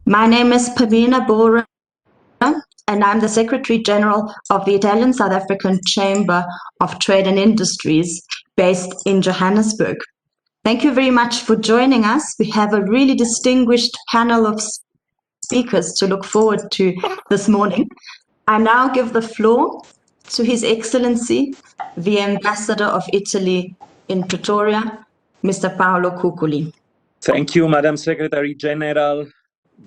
My name is Pamina Bohrer, and I'm the Secretary General of the Italian South African Chamber of Trade and Industries based in Johannesburg. Thank you very much for joining us. We have a really distinguished panel of speakers to look forward to this morning. I now give the floor to His Excellency, the Ambassador of Italy in Pretoria, Mr. Paolo Cuculi. Thank you, Madam Secretary General.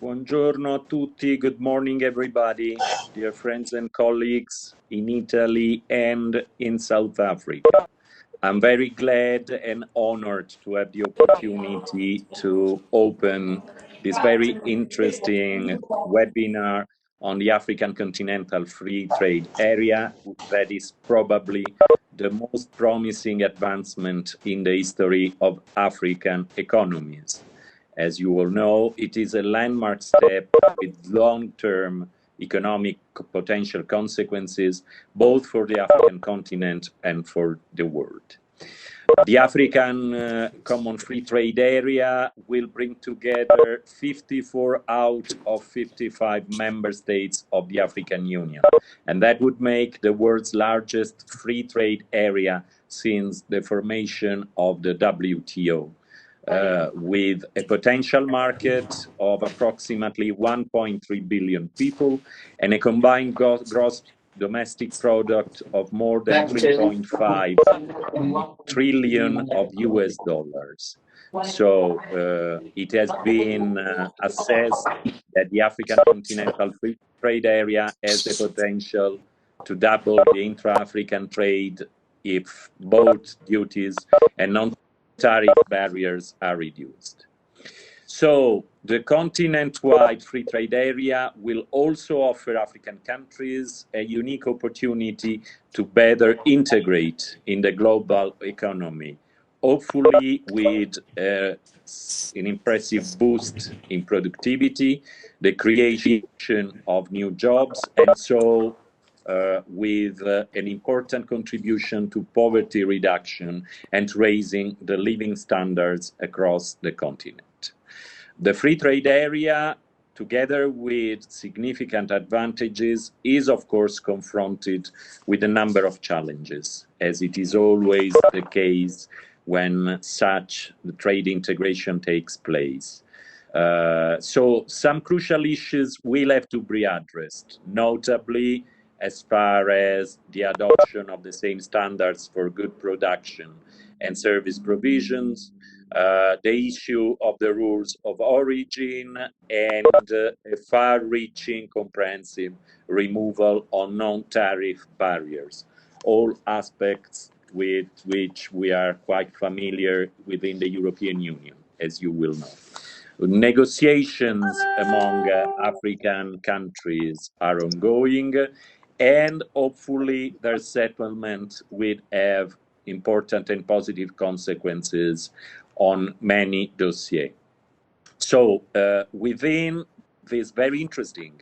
Buongiorno a tutti. Good morning, everybody, dear friends and colleagues in Italy and in South Africa. I'm very glad and honored to have the opportunity to open this very interesting webinar on the African Continental Free Trade Area. That is probably the most promising advancement in the history of African economies. As you all know, it is a landmark step with long-term economic potential consequences, both for the African continent and for the world. The African Common Free Trade Area will bring together 54 out of 55 member states of the African Union, and that would make the world's largest free trade area since the formation of the WTO. With a potential market of approximately 1.3 billion people and a combined gross domestic product of more than 3.5 trillion of US dollars. So it has been assessed that the African Continental Free Trade Area has the potential to double the intra-African trade if both duties and non-tariff barriers are reduced. So the continent-wide free trade area will also offer African countries a unique opportunity to better integrate in the global economy, hopefully with an impressive boost in productivity, the creation of new jobs, and so with an important contribution to poverty reduction and raising the living standards across the continent. The free trade area, together with significant advantages, is of course confronted with a number of challenges, as it is always the case when such trade integration takes place. So some crucial issues will have to be addressed, notably as far as the adoption of the same standards for good production and service provisions, the issue of the rules of origin, and a far-reaching comprehensive removal of non-tariff barriers, all aspects with which we are quite familiar within the European Union, as you will know. Negotiations among African countries are ongoing, and hopefully their settlement will have important and positive consequences on many dossiers. So within this very interesting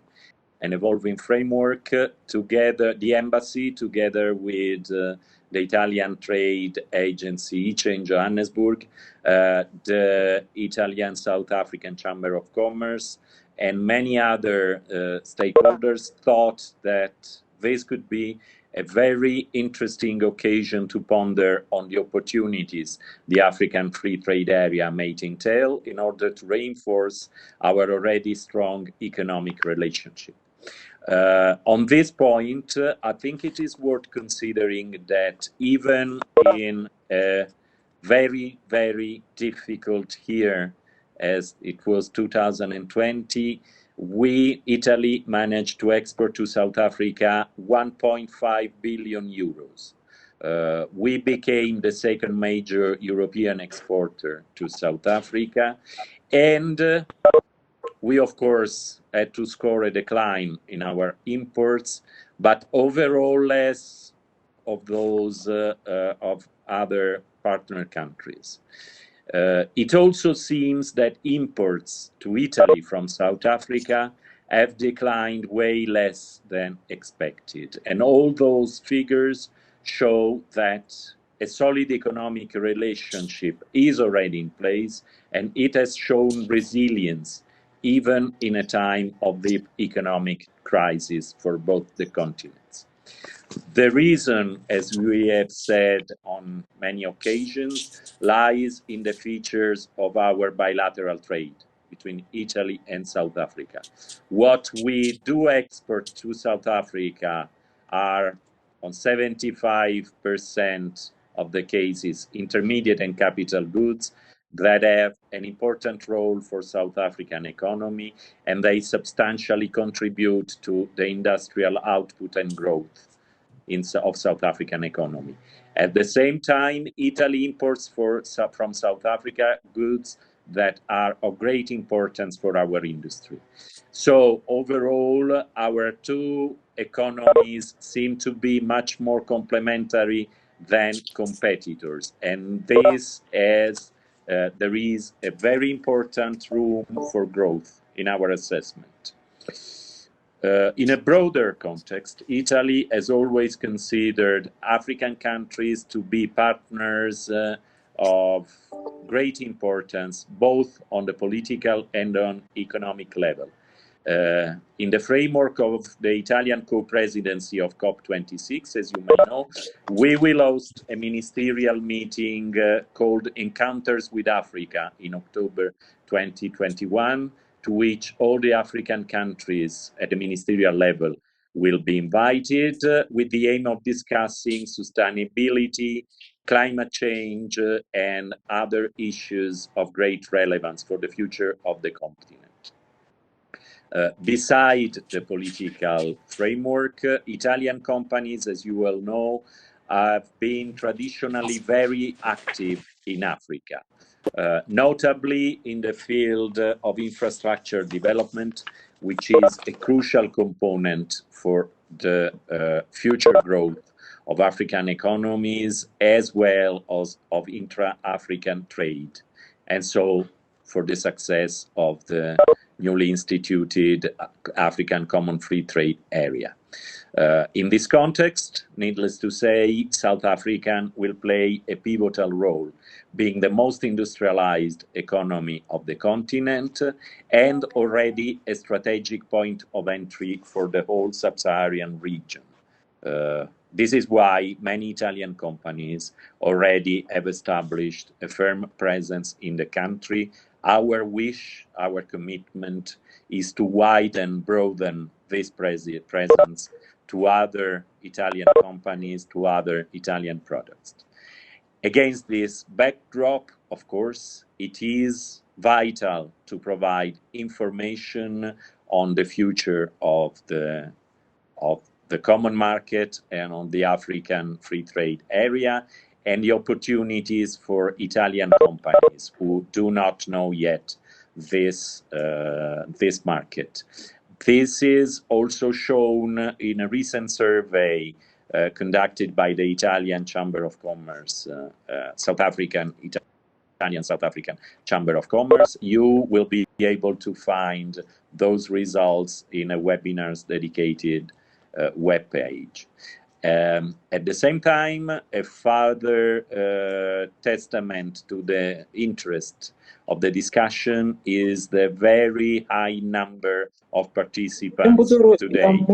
and evolving framework, together the embassy, together with the Italian Trade Agency ICE in Johannesburg, the Italian South African Chamber of Commerce, and many other stakeholders thought that this could be a very interesting occasion to ponder on the opportunities the African Free Trade Area may entail in order to reinforce our already strong economic relationship. On this point, I think it is worth considering that even in a very, very difficult year, as it was 2020, Italy managed to export to South Africa 1.5 billion euros. We became the second major European exporter to South Africa, and we, of course, had to score a decline in our imports, but overall less of those of other partner countries. It also seems that imports to Italy from South Africa have declined way less than expected. And all those figures show that a solid economic relationship is already in place, and it has shown resilience even in a time of deep economic crisis for both the continents. The reason, as we have said on many occasions, lies in the features of our bilateral trade between Italy and South Africa. What we do export to South Africa are, on 75% of the cases, intermediate and capital goods that have an important role for South African economy, and they substantially contribute to the industrial output and growth of South African economy. At the same time, Italy imports from South Africa goods that are of great importance for our industry. So overall, our two economies seem to be much more complementary than competitors, and this as there is a very important room for growth in our assessment. In a broader context, Italy has always considered African countries to be partners of great importance, both on the political and on economic level. In the framework of the Italian co-presidency of COP26, as you may know, we will host a ministerial meeting called Encounters with Africa in October 2021, to which all the African countries at the ministerial level will be invited, with the aim of discussing sustainability, climate change, and other issues of great relevance for the future of the continent. Beside the political framework, Italian companies, as you well know, have been traditionally very active in Africa. Notably in the field of infrastructure development, which is a crucial component for the future growth of African economies, as well as of intra-African trade, and so for the success of the newly instituted African Common Free Trade Area. In this context, needless to say, South Africa will play a pivotal role, being the most industrialized economy of the continent and already a strategic point of entry for the whole sub-Saharan region. This is why many Italian companies already have established a firm presence in the country. Our wish, our commitment is to widen, broaden this presence to other Italian companies, to other Italian products. Against this backdrop, of course, it is vital to provide information on the future of the common market and on the African free trade area, and the opportunities for Italian companies who do not know yet this market. This is also shown in a recent survey conducted by the Italian Chamber of Commerce, Italian South African Chamber of Commerce. You will be able to find those results in a webinar's dedicated webpage. At the same time, a further testament to the interest of the discussion is the very high number of participants today.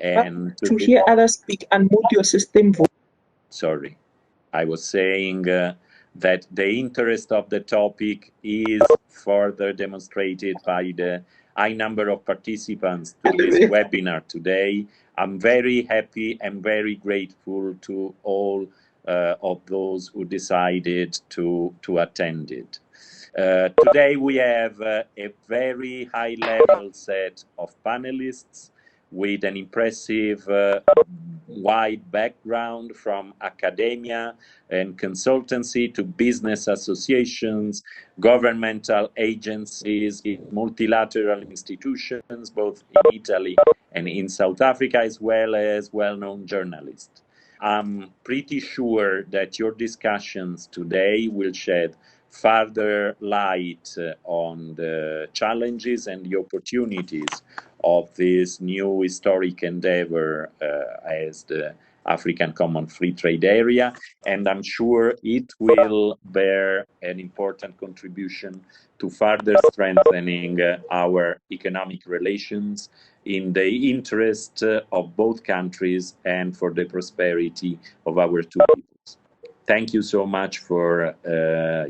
And to hear others speak, unmute your system voice. Sorry, I was saying that the interest of the topic is further demonstrated by the high number of participants to this webinar today. I'm very happy and very grateful to all of those who decided to attend it. Today we have a very high-level set of panelists with an impressive wide background from academia and consultancy to business associations, governmental agencies, multilateral institutions, both in Italy and in South Africa, as well as well-known journalists. I'm pretty sure that your discussions today will shed further light on the challenges and the opportunities of this new historic endeavor as the African Common Free Trade Area, and I'm sure it will bear an important contribution to further strengthening our economic relations in the interest of both countries and for the prosperity of our two peoples. Thank you so much for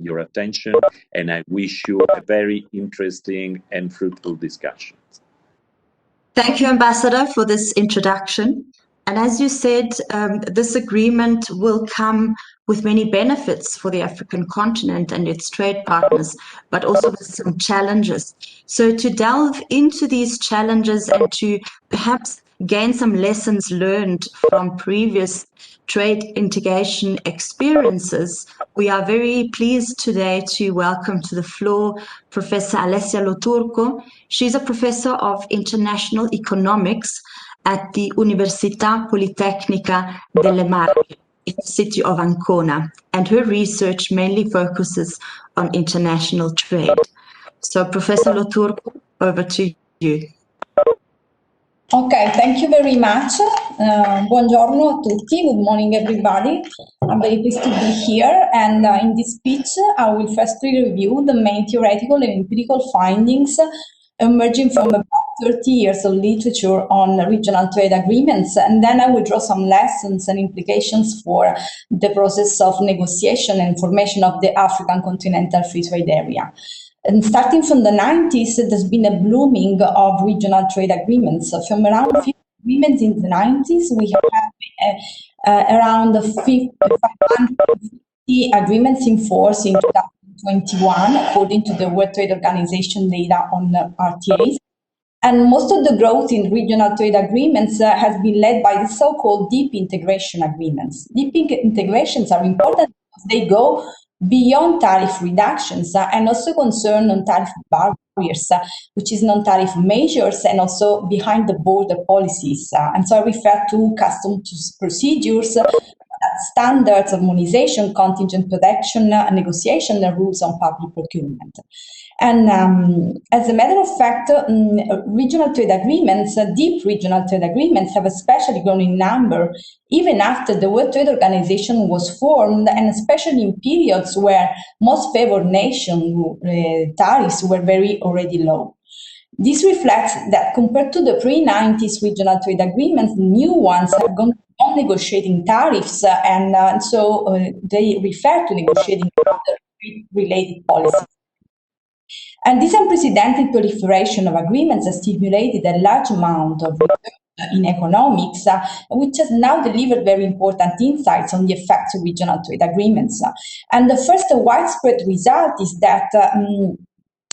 your attention, and I wish you a very interesting and fruitful discussion. Thank you, Ambassador, for this introduction. And as you said, this agreement will come with many benefits for the African continent and its trade partners, but also with some challenges. So to delve into these challenges and to perhaps gain some lessons learned from previous trade integration experiences, we are very pleased today to welcome to the floor Professor Alessia Turco. She's a professor of international economics at the Università Politecnica delle Marche in the city of Ancona, and her research mainly focuses on international trade. So, Professor Turco, over to you. Okay, thank you very much. Buongiorno a tutti. Good morning, everybody. I'm very pleased to be here. And in this speech, I will firstly review the main theoretical and empirical findings emerging from about 30 years of literature on regional trade agreements. And then I will draw some lessons and implications for the process of negotiation and formation of the African Continental Free Trade Area. And starting from the 90s, there's been a blooming of regional trade agreements. From around 50 agreements in the 90s, we have around 550 agreements in force in 2021, according to the World Trade Organization data on RTAs. And most of the growth in regional trade agreements has been led by the so-called deep integration agreements. Deep integrations are important because they go beyond tariff reductions and also concern non-tariff barriers, which is non-tariff measures and also behind the border policies. And so I refer to customs procedures, standards, harmonization, contingent protection, negotiation, and rules on public procurement. And as a matter of fact, regional trade agreements, deep regional trade agreements, have especially grown in number even after the World Trade Organization was formed, and especially in periods where most favored nation tariffs were already low. This reflects that compared to the pre-90s regional trade agreements, new ones have gone on negotiating tariffs, and so they refer to negotiating other trade-related policies. And this unprecedented proliferation of agreements has stimulated a large amount of research in economics, which has now delivered very important insights on the effects of regional trade agreements. And the first widespread result is that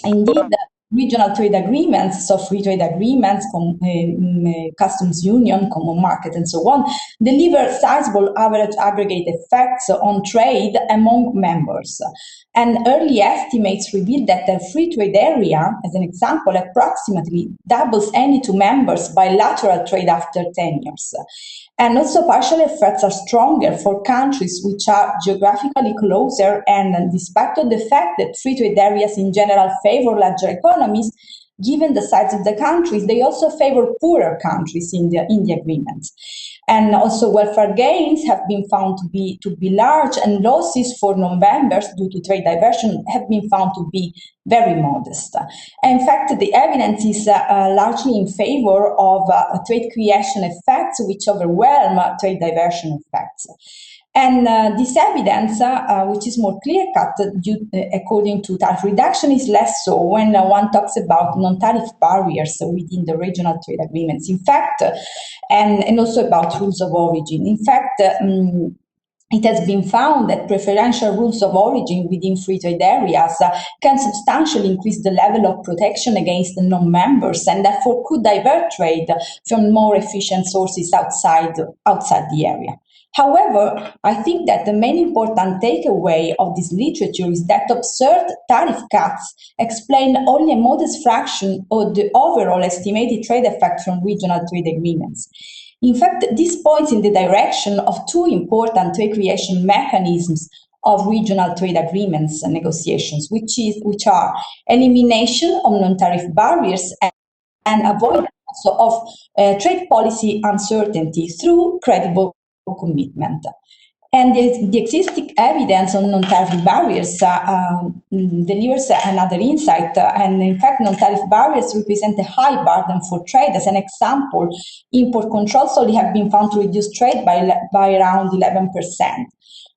indeed regional trade agreements, so free trade agreements, customs union, common market, and so on, deliver sizable average aggregate effects on trade among members. And early estimates reveal that the free trade area, as an example, approximately doubles any two members' bilateral trade after 10 years. And also partial effects are stronger for countries which are geographically closer, and despite of the fact that free trade areas in general favor larger economies, given the size of the countries, they also favor poorer countries in the agreements. And also welfare gains have been found to be large, and losses for non-members due to trade diversion have been found to be very modest. And in fact, the evidence is largely in favor of trade creation effects, which overwhelm trade diversion effects. And this evidence, which is more clear-cut according to tariff reduction, is less so when one talks about non-tariff barriers within the regional trade agreements. In fact, and also about rules of origin. In fact, it has been found that preferential rules of origin within free trade areas can substantially increase the level of protection against the non-members, and therefore could divert trade from more efficient sources outside the area. However, I think that the main important takeaway of this literature is that observed tariff cuts explain only a modest fraction of the overall estimated trade effect from regional trade agreements. In fact, this points in the direction of two important trade creation mechanisms of regional trade agreements and negotiations, which are elimination of non-tariff barriers and avoidance of trade policy uncertainty through credible commitment. And the existing evidence on non-tariff barriers delivers another insight. And in fact, non-tariff barriers represent a high burden for trade. As an example, import controls only have been found to reduce trade by around 11%.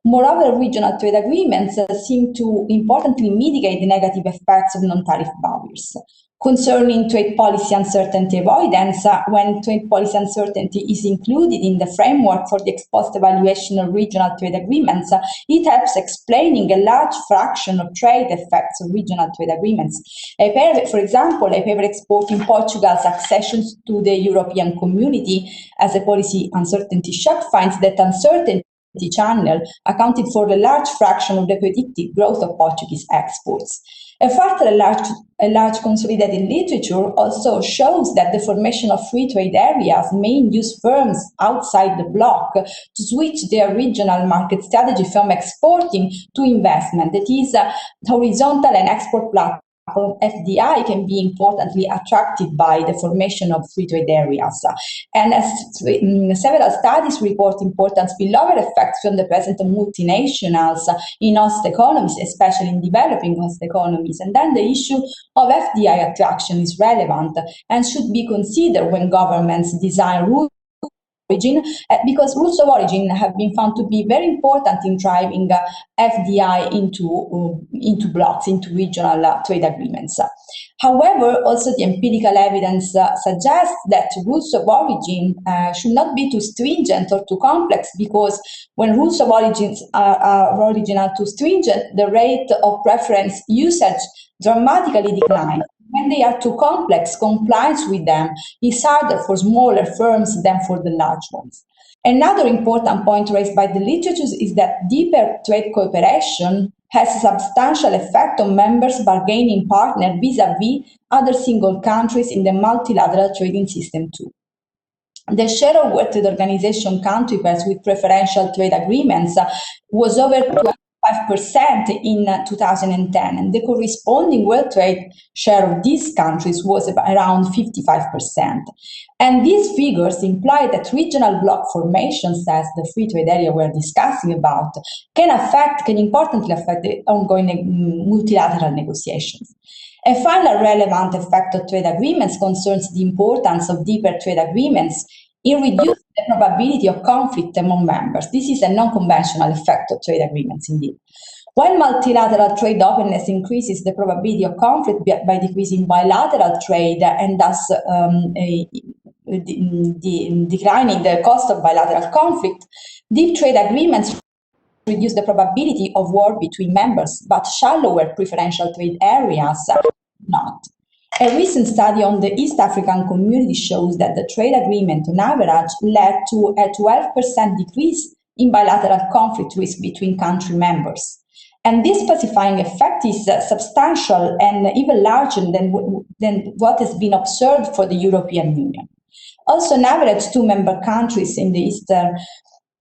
Moreover, regional trade agreements seem to importantly mitigate the negative effects of non-tariff barriers. Concerning trade policy uncertainty avoidance, when trade policy uncertainty is included in the framework for the ex-post evaluation of regional trade agreements, it helps explaining a large fraction of trade effects of regional trade agreements. For example, a paper exporting Portugal's accession to the European Community as a policy uncertainty shock finds that uncertainty channel accounted for a large fraction of the predicted growth of Portuguese exports. And further, a large consolidated literature also shows that the formation of free trade areas may induce firms outside the bloc to switch their regional market strategy from exporting to investment. That is, horizontal and export platform FDI can be importantly attracted by the formation of free trade areas. And as several studies report important spillover effects from the presence of multinationals in host economies, especially in developing host economies. And then the issue of FDI attraction is relevant and should be considered when governments design rules origin, because rules of origin have been found to be very important in driving FDI into blocks, into regional trade agreements. However, also the empirical evidence suggests that rules of origin should not be too stringent or too complex, because when rules of origin are too stringent, the rate of preference usage dramatically declines. When they are too complex, compliance with them is harder for smaller firms than for the large ones. Another important point raised by the literature is that deeper trade cooperation has a substantial effect on members' bargaining partner vis-à-vis other single countries in the multilateral trading system too. The share of World Trade Organization country pairs with preferential trade agreements was over 5% in 2010, and the corresponding world trade share of these countries was around 55%. And these figures imply that regional bloc formations, as the free trade area we're discussing about, can importantly affect the ongoing multilateral negotiations. A final relevant effect of trade agreements concerns the importance of deeper trade agreements in reducing the probability of conflict among members. This is a non-conventional effect of trade agreements indeed. While multilateral trade openness increases the probability of conflict by decreasing bilateral trade and thus declining the cost of bilateral conflict, deep trade agreements reduce the probability of war between members, but shallower preferential trade areas not. A recent study on the East African community shows that the trade agreement on average led to a 12% decrease in bilateral conflict risk between country members. And this pacifying effect is substantial and even larger than what has been observed for the European Union. Also, on average, two member countries in the Eastern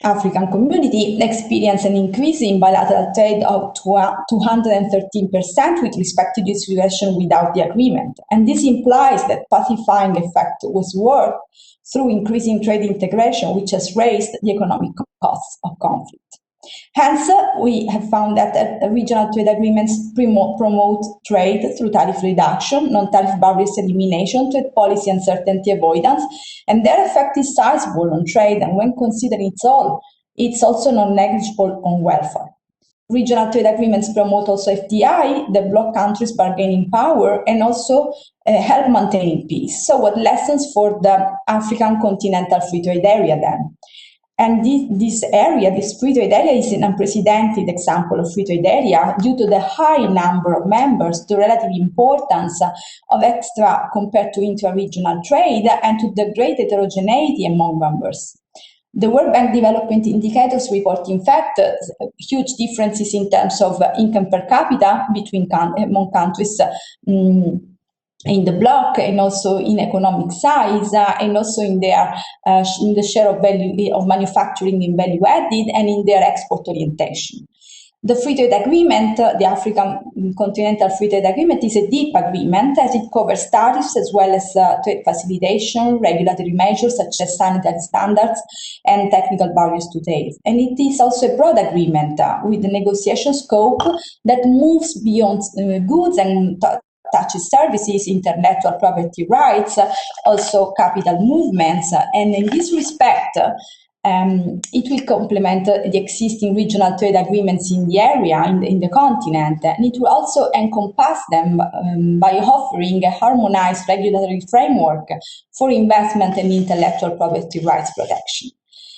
African community experience an increase in bilateral trade of 213% with respect to the situation without the agreement. And this implies that pacifying effect was worked through increasing trade integration, which has raised the economic costs of conflict. Hence, we have found that regional trade agreements promote trade through tariff reduction, non-tariff barriers elimination, trade policy uncertainty avoidance, and their effect is sizable on trade, and when considered it's also non-negligible on welfare. Regional trade agreements promote also FDI, the bloc countries' bargaining power, and also help maintaining peace. So what lessons for the African continental free trade area then? And this free trade area is an unprecedented example of free trade area due to the high number of members, the relative importance of extra compared to intra-regional trade, and to the great heterogeneity among members. The World Bank development indicators report, in fact, huge differences in terms of income per capita among countries in the bloc, and also in economic size, and also in the share of value of manufacturing in value added, and in their export orientation. The free trade agreement, the African Continental Free Trade Agreement, is a deep agreement as it covers tariffs as well as trade facilitation, regulatory measures such as sanitary standards and technical barriers to trade. And it is also a broad agreement with the negotiation scope that moves beyond goods and touches services, intellectual property rights, also capital movements. And in this respect, it will complement the existing regional trade agreements in the area, in the continent, and it will also encompass them by offering a harmonized regulatory framework for investment and intellectual property rights protection.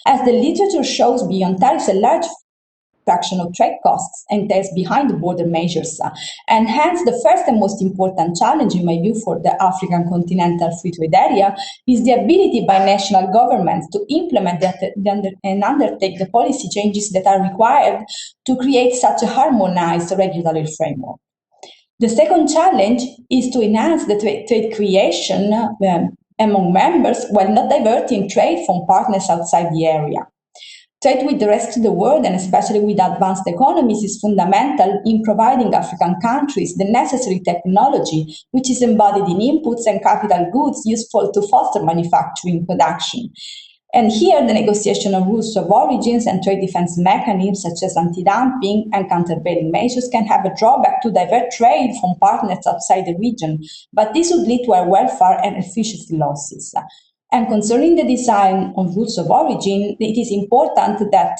As the literature shows, beyond tariffs, a large fraction of trade costs entails behind the border measures, and hence the first and most important challenge in my view for the African Continental Free Trade Area is the ability by national governments to implement and undertake the policy changes that are required to create such a harmonized regulatory framework. The second challenge is to enhance the trade creation among members while not diverting trade from partners outside the area. Trade with the rest of the world, and especially with advanced economies, is fundamental in providing African countries the necessary technology, which is embodied in inputs and capital goods useful to foster manufacturing production. And here, the negotiation of rules of origins and trade defense mechanisms, such as anti-dumping and countervailing measures, can have a drawback to divert trade from partners outside the region, but this would lead to our welfare and efficiency losses. And concerning the design of rules of origin, it is important that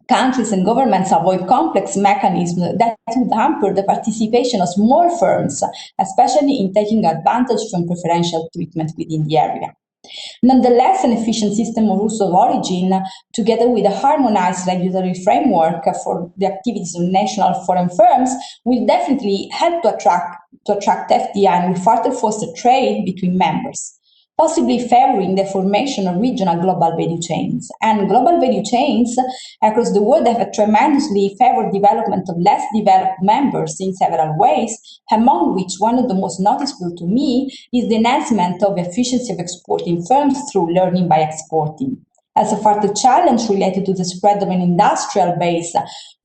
countries and governments avoid complex mechanisms that would hamper the participation of small firms, especially in taking advantage from preferential treatment within the area. Nonetheless, an efficient system of rules of origin, together with a harmonized regulatory framework for the activities of national foreign firms, will definitely help to attract FDI and will further foster trade between members, possibly favoring the formation of regional global value chains. And global value chains across the world have tremendously favored development of less developed members in several ways, among which one of the most noticeable to me is the enhancement of efficiency of exporting firms through learning by exporting. As a further challenge related to the spread of an industrial base,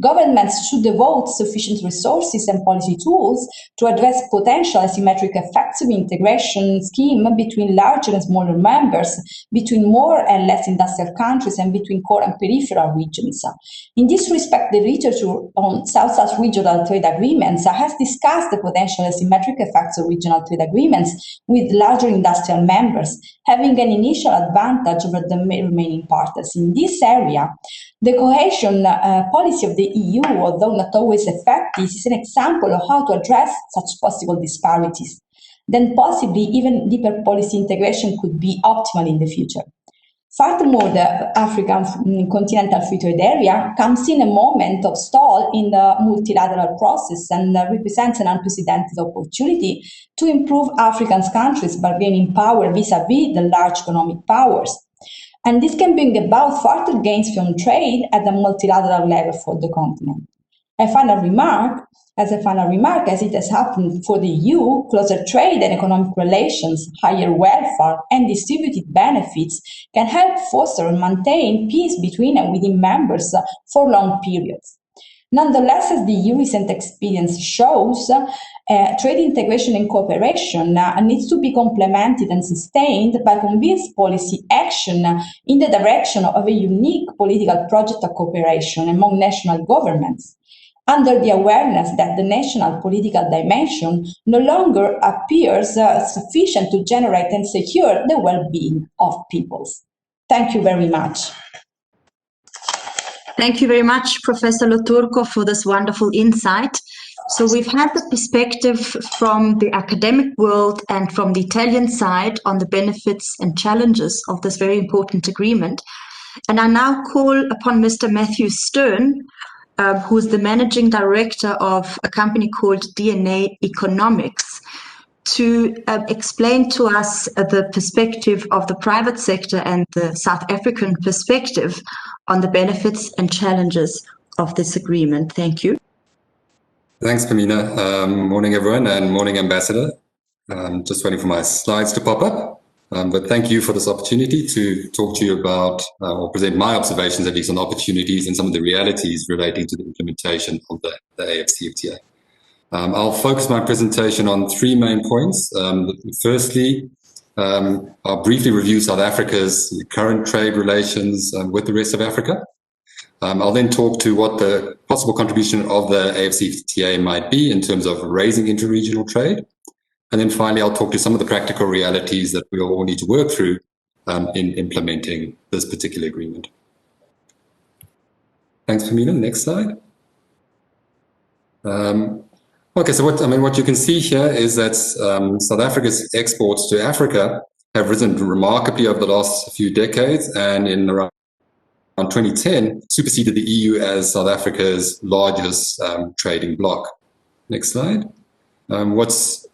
governments should devote sufficient resources and policy tools to address potential asymmetric effects of integration scheme between larger and smaller members, between more and less industrial countries, and between core and peripheral regions. In this respect, the literature on South-South regional trade agreements has discussed the potential asymmetric effects of regional trade agreements with larger industrial members, having an initial advantage over the remaining partners. In this area, the cohesion policy of the EU, although not always effective, is an example of how to address such possible disparities. Then possibly even deeper policy integration could be optimal in the future. Furthermore, the African Continental Free Trade Area comes in a moment of stall in the multilateral process and represents an unprecedented opportunity to improve African countries' bargaining power vis-à-vis the large economic powers. And this can bring about further gains from trade at the multilateral level for the continent. As a final remark, as it has happened for the EU, closer trade and economic relations, higher welfare, and distributed benefits can help foster and maintain peace between and within members for long periods. Nonetheless, as the EU recent experience shows, trade integration and cooperation needs to be complemented and sustained by convinced policy action in the direction of a unique political project of cooperation among national governments, under the awareness that the national political dimension no longer appears sufficient to generate and secure the well-being of peoples. Thank you very much. Thank you very much, Professor Lo Turco, for this wonderful insight. So we've had the perspective from the academic world and from the Italian side on the benefits and challenges of this very important agreement. And I now call upon Mr. Matthew Stern, who is the managing director of a company called DNA Economics, to explain to us the perspective of the private sector and the South African perspective on the benefits and challenges of this agreement. Thank you. Thanks, Pamina. Morning, everyone, and morning, Ambassador. Just waiting for my slides to pop up. But thank you for this opportunity to talk to you about, or present my observations, at least, on opportunities and some of the realities relating to the implementation of the AfCFTA. I'll focus my presentation on three main points. Firstly, I'll briefly review South Africa's current trade relations with the rest of Africa. I'll then talk to what the possible contribution of the AfCFTA might be in terms of raising interregional trade. And then finally, I'll talk to some of the practical realities that we all need to work through in implementing this particular agreement. Thanks, Pamina. Next slide. Okay, so what you can see here is that South Africa's exports to Africa have risen remarkably over the last few decades, and in around 2010 superseded the EU as South Africa's largest trading bloc. Next slide. What's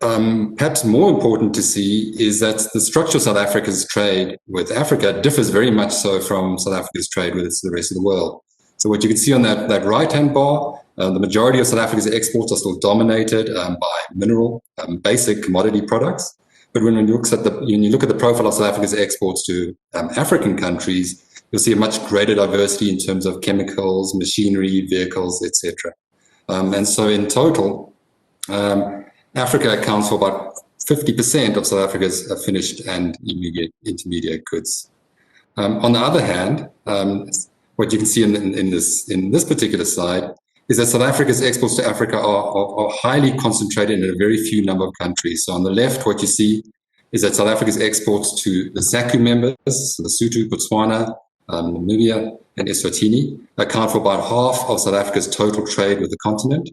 perhaps more important to see is that the structure of South Africa's trade with Africa differs very much so from South Africa's trade with the rest of the world. So what you can see on that right-hand bar, the majority of South Africa's exports are still dominated by mineral, basic commodity products. But when you look at the profile of South Africa's exports to African countries, you'll see a much greater diversity in terms of chemicals, machinery, vehicles, etc. And so in total, Africa accounts for about 50% of South Africa's finished and intermediate goods. On the other hand, what you can see in this particular slide is that South Africa's exports to Africa are highly concentrated in a very few number of countries. So on the left, what you see is that South Africa's exports to the SACU members, so Lesotho, Botswana, Namibia, and Eswatini, account for about half of South Africa's total trade with the continent.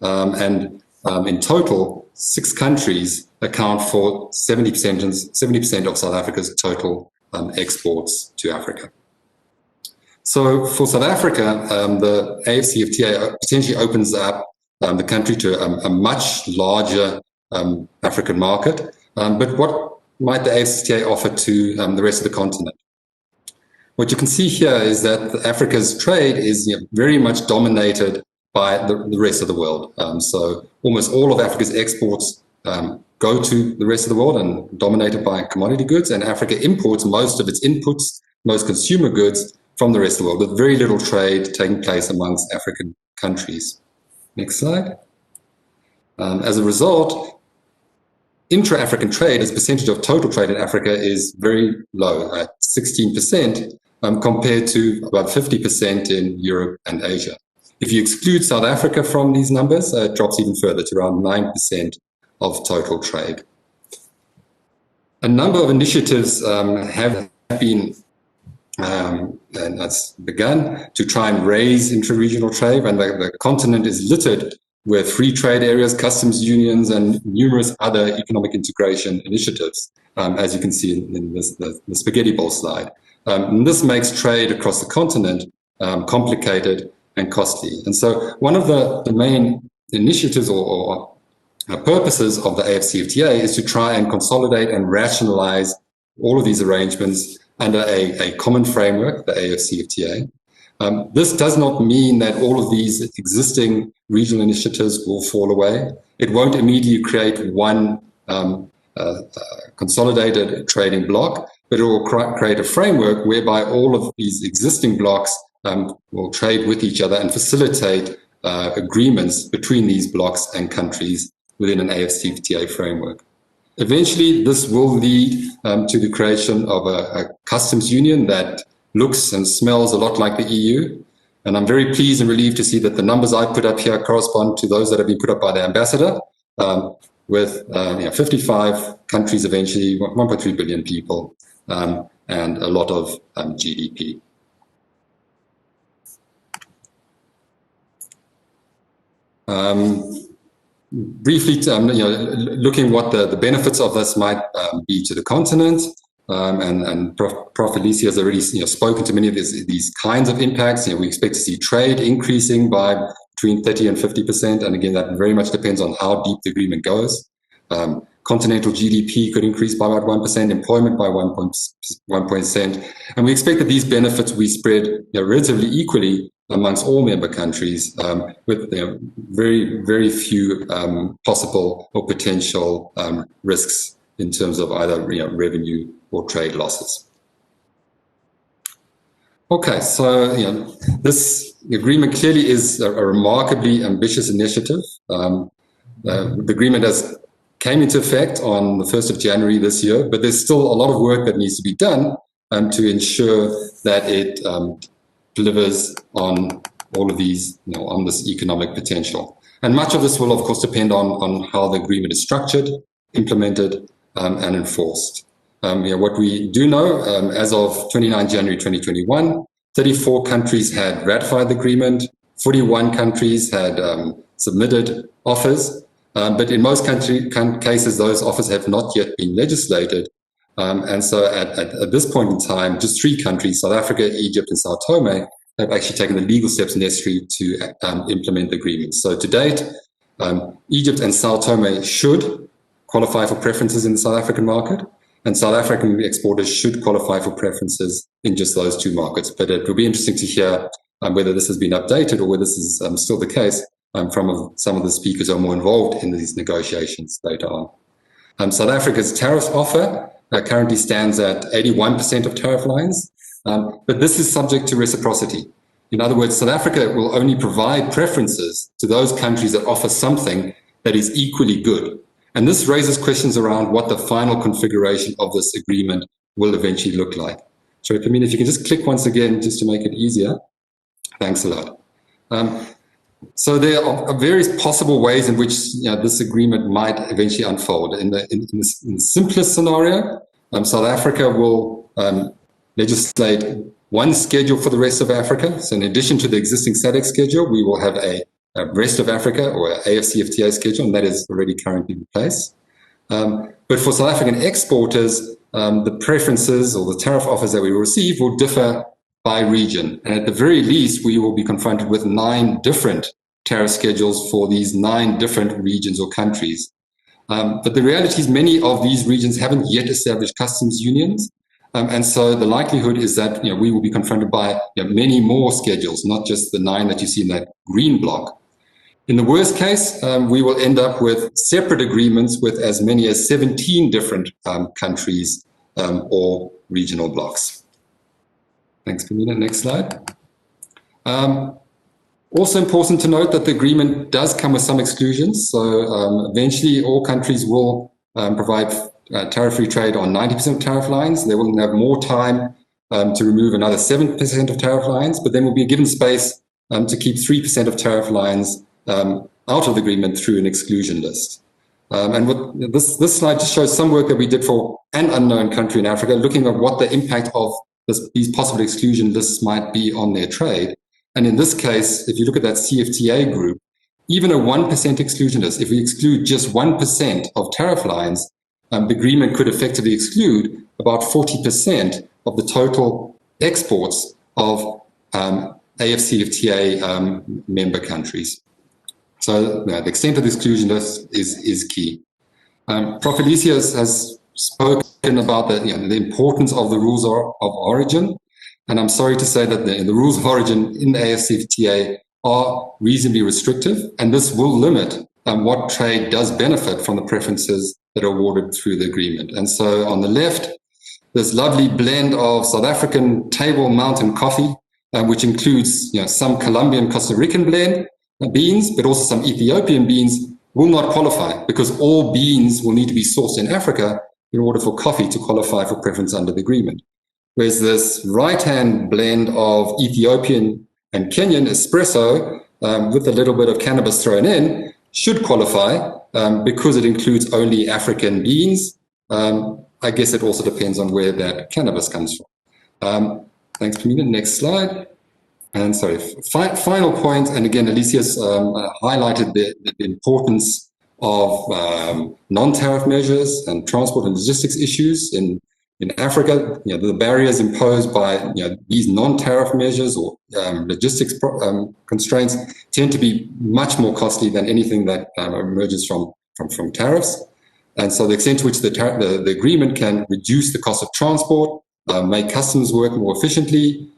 In total, 6 countries account for 70% of South Africa's total exports to Africa. So for South Africa, the AfCFTA potentially opens up the country to a much larger African market. But what might the AfCFTA offer to the rest of the continent? What you can see here is that Africa's trade is very much dominated by the rest of the world. So almost all of Africa's exports go to the rest of the world and dominated by commodity goods, and Africa imports most of its inputs, most consumer goods from the rest of the world, with very little trade taking place amongst African countries. Next slide. As a result, intra-African trade as a percentage of total trade in Africa is very low, at 16%, compared to about 50% in Europe and Asia. If you exclude South Africa from these numbers, it drops even further to around 9% of total trade. A number of initiatives have been and that's begun to try and raise intra-regional trade, and the continent is littered with free trade areas, customs unions, and numerous other economic integration initiatives, as you can see in the spaghetti bowl slide. And this makes trade across the continent complicated and costly. And so one of the main initiatives or purposes of the AfCFTA is to try and consolidate and rationalize all of these arrangements under a common framework, the AfCFTA. This does not mean that all of these existing regional initiatives will fall away. It won't immediately create one consolidated trading bloc, but it will create a framework whereby all of these existing blocs will trade with each other and facilitate agreements between these blocs and countries within an AfCFTA framework. Eventually, this will lead to the creation of a customs union that looks and smells a lot like the EU. And I'm very pleased and relieved to see that the numbers I put up here correspond to those that have been put up by the ambassador, with 55 countries eventually, 1.3 billion people, and a lot of GDP. Briefly, looking what the benefits of this might be to the continent, and Prof. Alessia has already spoken to many of these kinds of impacts. We expect to see trade increasing by between 30 and 50%, and again, that very much depends on how deep the agreement goes. Continental GDP could increase by about 1%, employment by 1%, and we expect that these benefits will be spread relatively equally amongst all member countries, with very, very few possible or potential risks in terms of either revenue or trade losses. Okay, so this agreement clearly is a remarkably ambitious initiative. The agreement came into effect on the 1st of January this year, but there's still a lot of work that needs to be done to ensure that it delivers on all of these, on this economic potential. And much of this will, of course, depend on how the agreement is structured, implemented, and enforced. What we do know, as of 29 January 2021, 34 countries had ratified the agreement, 41 countries had submitted offers, but in most cases, those offers have not yet been legislated. And so at this point in time, just 3 countries, South Africa, Egypt, and Sao Tome, have actually taken the legal steps necessary to implement the agreement. So to date, Egypt and Sao Tome should qualify for preferences in the South African market, and South African exporters should qualify for preferences in just those 2 markets. But it will be interesting to hear whether this has been updated or whether this is still the case from some of the speakers who are more involved in these negotiations later on. South Africa's tariff offer currently stands at 81% of tariff lines, but this is subject to reciprocity. In other words, South Africa will only provide preferences to those countries that offer something that is equally good. And this raises questions around what the final configuration of this agreement will eventually look like. So, Pamina, if you can just click once again, just to make it easier. Thanks a lot. So there are various possible ways in which this agreement might eventually unfold. In the simplest scenario, South Africa will legislate one schedule for the rest of Africa. So in addition to the existing SADC schedule, we will have a rest of Africa or AfCFTA schedule, and that is already currently in place. But for South African exporters, the preferences or the tariff offers that we will receive will differ by region. And at the very least, we will be confronted with 9 different tariff schedules for these 9 different regions or countries. But the reality is many of these regions haven't yet established customs unions. And so the likelihood is that we will be confronted by many more schedules, not just the 9 that you see in that green block. In the worst case, we will end up with separate agreements with as many as 17 different countries or regional blocks. Thanks, Pamina. Next slide. Also important to note that the agreement does come with some exclusions. So eventually all countries will provide tariff-free trade on 90% of tariff lines. They will have more time to remove another 7% of tariff lines, but then will be given space to keep 3% of tariff lines out of the agreement through an exclusion list. And what this slide just shows some work that we did for an unknown country in Africa, looking at what the impact of these possible exclusion lists might be on their trade. And in this case, if you look at that CFTA group, even a 1% exclusion list, if we exclude just 1% of tariff lines, the agreement could effectively exclude about 40% of the total exports of AfCFTA member countries. So the extent of the exclusion list is key. Prof. Alessia has spoken about the importance of the rules of origin. And I'm sorry to say that the rules of origin in the AfCFTA are reasonably restrictive, and this will limit what trade does benefit from the preferences that are awarded through the agreement. And so on the left, this lovely blend of South African Table Mountain coffee, which includes some Colombian Costa Rican beans, but also some Ethiopian beans, will not qualify because all beans will need to be sourced in Africa in order for coffee to qualify for preference under the agreement. Whereas this right-hand blend of Ethiopian and Kenyan espresso with a little bit of cannabis thrown in should qualify because it includes only African beans. I guess it also depends on where that cannabis comes from. Thanks, Pamina. Next slide. And sorry, final point, and again, Alessia's highlighted the importance of non-tariff measures and transport and logistics issues in Africa. The barriers imposed by these non-tariff measures or logistics constraints tend to be much more costly than anything that emerges from tariffs. And so the extent to which the agreement can reduce the cost of transport, make customs work more efficiently,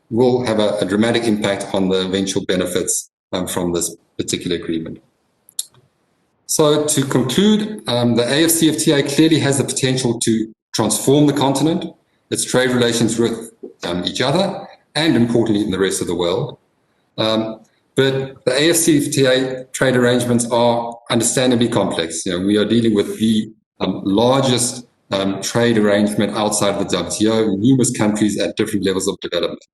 will have a dramatic impact on the eventual benefits from this particular agreement. So to conclude, the AfCFTA clearly has the potential to transform the continent, its trade relations with each other, and importantly in the rest of the world. But the AfCFTA trade arrangements are understandably complex. We are dealing with the largest trade arrangement outside of the WTO, numerous countries at different levels of development.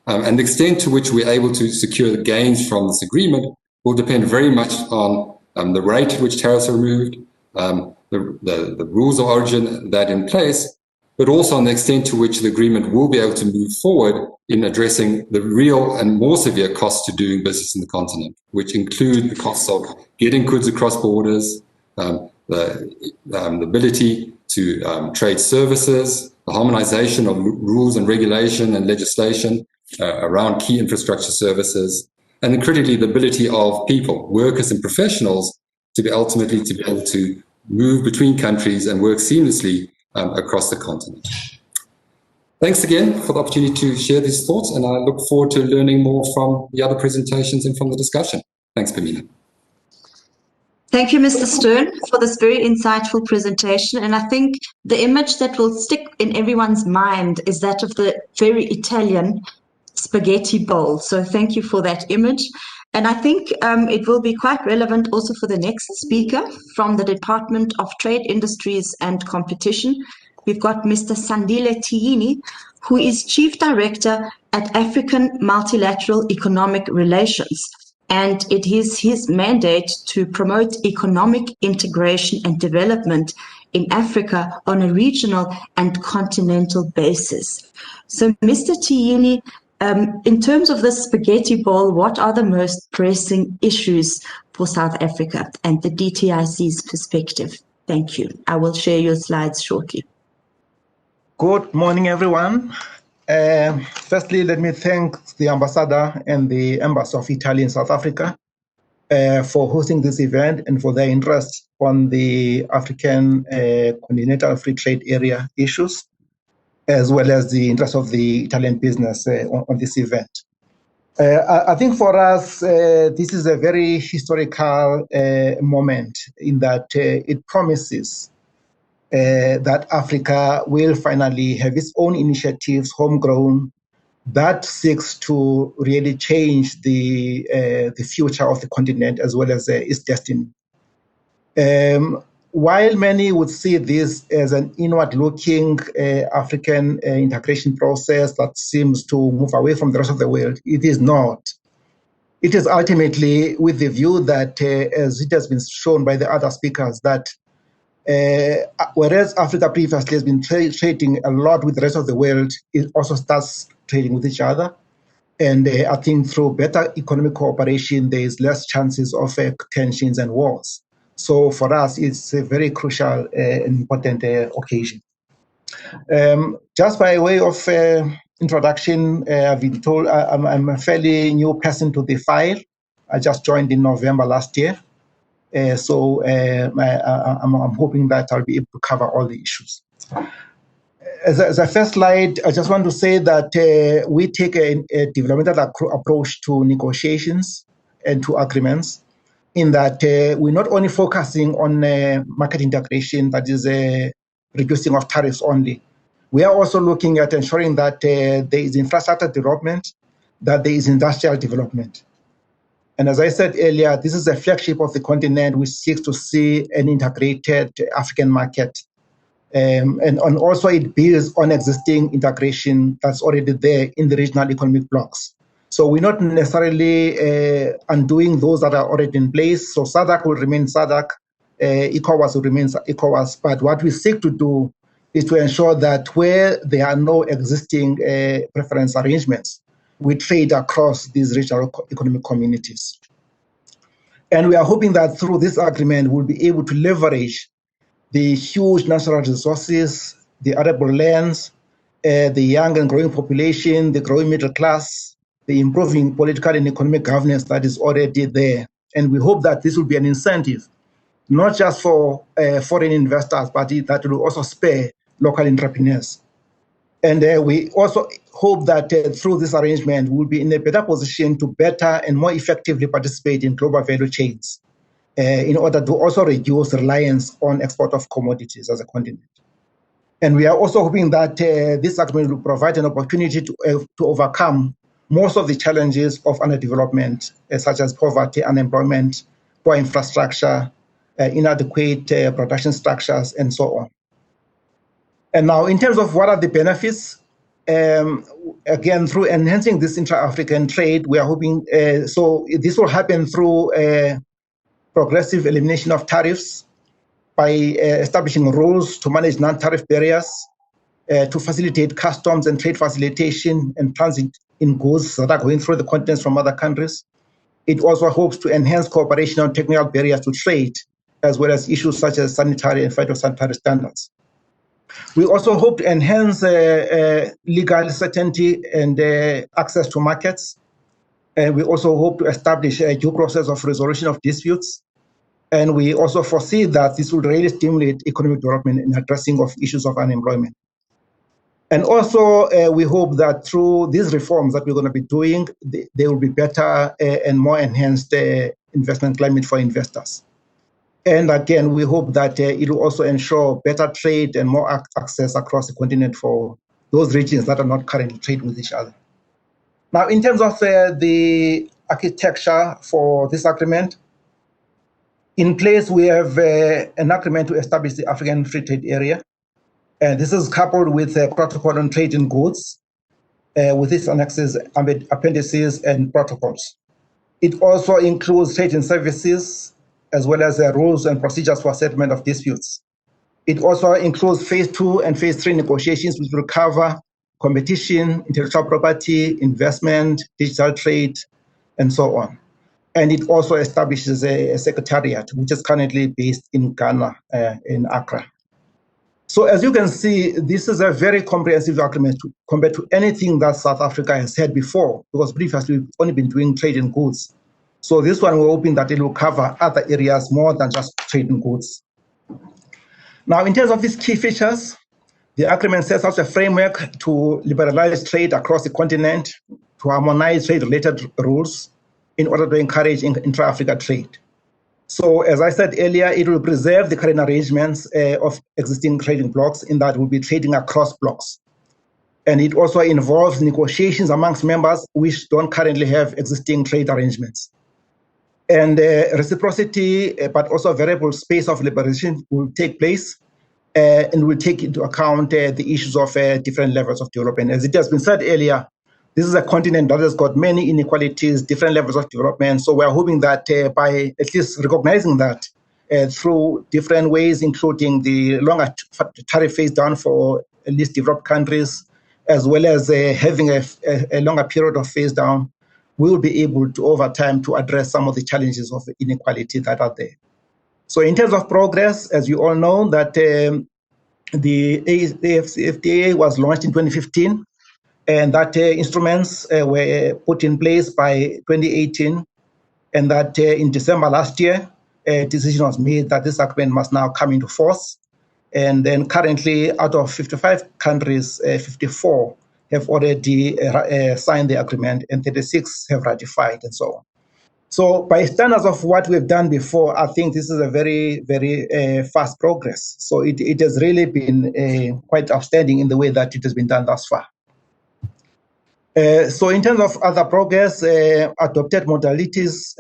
And the extent to which we're able to secure the gains from this agreement will depend very much on the rate at which tariffs are removed, the rules of origin that are in place, but also on the extent to which the agreement will be able to move forward in addressing the real and more severe costs to doing business in the continent, which include the costs of getting goods across borders, the ability to trade services, the harmonization of rules and regulation and legislation around key infrastructure services, and then critically the ability of people, workers and professionals, to be able to move between countries and work seamlessly across the continent. Thanks again for the opportunity to share these thoughts, and I look forward to learning more from the other presentations and from the discussion. Thanks, Pamina. Thank you, Mr. Stern, for this very insightful presentation. And I think the image that will stick in everyone's mind is that of the very Italian spaghetti bowl. So thank you for that image. And I think it will be quite relevant also for the next speaker from the Department of Trade, Industries and Competition. We've got Mr. Sandile Tyini, who is Chief Director at African Multilateral Economic Relations. And it is his mandate to promote economic integration and development in Africa on a regional and continental basis. So, Mr. Tyini, in terms of the spaghetti bowl, what are the most pressing issues for South Africa and the DTIC's perspective? Thank you. I will share your slides shortly. Good morning, everyone. Firstly, let me thank the ambassador and the Embassy of Italy in South Africa for hosting this event and for their interest on the African Continental Free Trade Area issues, as well as the interest of the Italian business on this event. I think for us, this is a very historical moment in that it promises that Africa will finally have its own initiatives, homegrown, that seeks to really change the future of the continent as well as its destiny. While many would see this as an inward-looking African integration process that seems to move away from the rest of the world, it is not. It is ultimately with the view that, as it has been shown by the other speakers, that whereas Africa previously has been trading a lot with the rest of the world, it also starts trading with each other. And I think through better economic cooperation, there is less chances of tensions and wars. So for us, it's a very crucial and important occasion. Just by way of introduction, I've been told I'm a fairly new person to the file. I just joined in November last year. So I'm hoping that I'll be able to cover all the issues. As a first slide, I just want to say that we take a developmental approach to negotiations and to agreements, in that we're not only focusing on market integration, that is reducing of tariffs only. We are also looking at ensuring that there is infrastructure development, that there is industrial development. And as I said earlier, this is a flagship of the continent which seeks to see an integrated African market. And also it builds on existing integration that's already there in the regional economic blocks. So we're not necessarily undoing those that are already in place. So SADC will remain SADC, ECOWAS will remain ECOWAS. But what we seek to do is to ensure that where there are no existing preference arrangements, we trade across these regional economic communities. And we are hoping that through this agreement, we'll be able to leverage the huge natural resources, the arable lands, the young and growing population, the growing middle class, the improving political and economic governance that is already there. And we hope that this will be an incentive, not just for foreign investors, but that will also spur local entrepreneurs. And we also hope that through this arrangement, we'll be in a better position to better and more effectively participate in global value chains. in order to also reduce reliance on export of commodities as a continent. And we are also hoping that this agreement will provide an opportunity to overcome most of the challenges of underdevelopment, such as poverty, unemployment, poor infrastructure, inadequate production structures, and so on. And now, in terms of what are the benefits, again, through enhancing this intra-African trade, we are hoping, so this will happen through progressive elimination of tariffs, by establishing rules to manage non-tariff barriers, to facilitate customs and trade facilitation and transit in goods that are going through the continents from other countries. It also hopes to enhance cooperation on technical barriers to trade, as well as issues such as sanitary and phytosanitary standards. We also hope to enhance legal certainty and access to markets. We also hope to establish a due process of resolution of disputes. And we also foresee that this will really stimulate economic development in addressing of issues of unemployment. And also, we hope that through these reforms that we're going to be doing, there will be better and more enhanced investment climate for investors. And again, we hope that it will also ensure better trade and more access across the continent for those regions that are not currently trading with each other. Now, in terms of the architecture for this agreement, in place, we have an agreement to establish the African Free Trade Area. This is coupled with a protocol on trade in goods, with its annexes, appendices, and protocols. It also includes trade in services, as well as rules and procedures for settlement of disputes. It also includes phase 2 and phase 3 negotiations, which will cover competition, intellectual property, investment, digital trade, and so on. And it also establishes a secretariat, which is currently based in Ghana, in Accra. So as you can see, this is a very comprehensive agreement compared to anything that South Africa has had before, because previously we've only been doing trade in goods. So this one, we're hoping that it will cover other areas more than just trade in goods. Now, in terms of its key features, the agreement sets out a framework to liberalize trade across the continent, to harmonize trade-related rules, in order to encourage intra-Africa trade. So as I said earlier, it will preserve the current arrangements of existing trading blocks, in that we'll be trading across blocks. And it also involves negotiations amongst members which don't currently have existing trade arrangements. And reciprocity, but also variable space of liberalization will take place, and will take into account the issues of different levels of development. As it has been said earlier, this is a continent that has got many inequalities, different levels of development. So we're hoping that by at least recognizing that through different ways, including the longer tariff phase down for at least developed countries, as well as having a longer period of phase down, we will be able to, over time, to address some of the challenges of inequality that are there. So in terms of progress, as you all know, that the AfCFTA was launched in 2015. And that instruments were put in place by 2018, and that in December last year, a decision was made that this agreement must now come into force. And then currently, out of 55 countries, 54 have already signed the agreement, and 36 have ratified, and so on. So by standards of what we've done before, I think this is a very, very fast progress. So it has really been quite outstanding in the way that it has been done thus far. So in terms of other progress, adopted modalities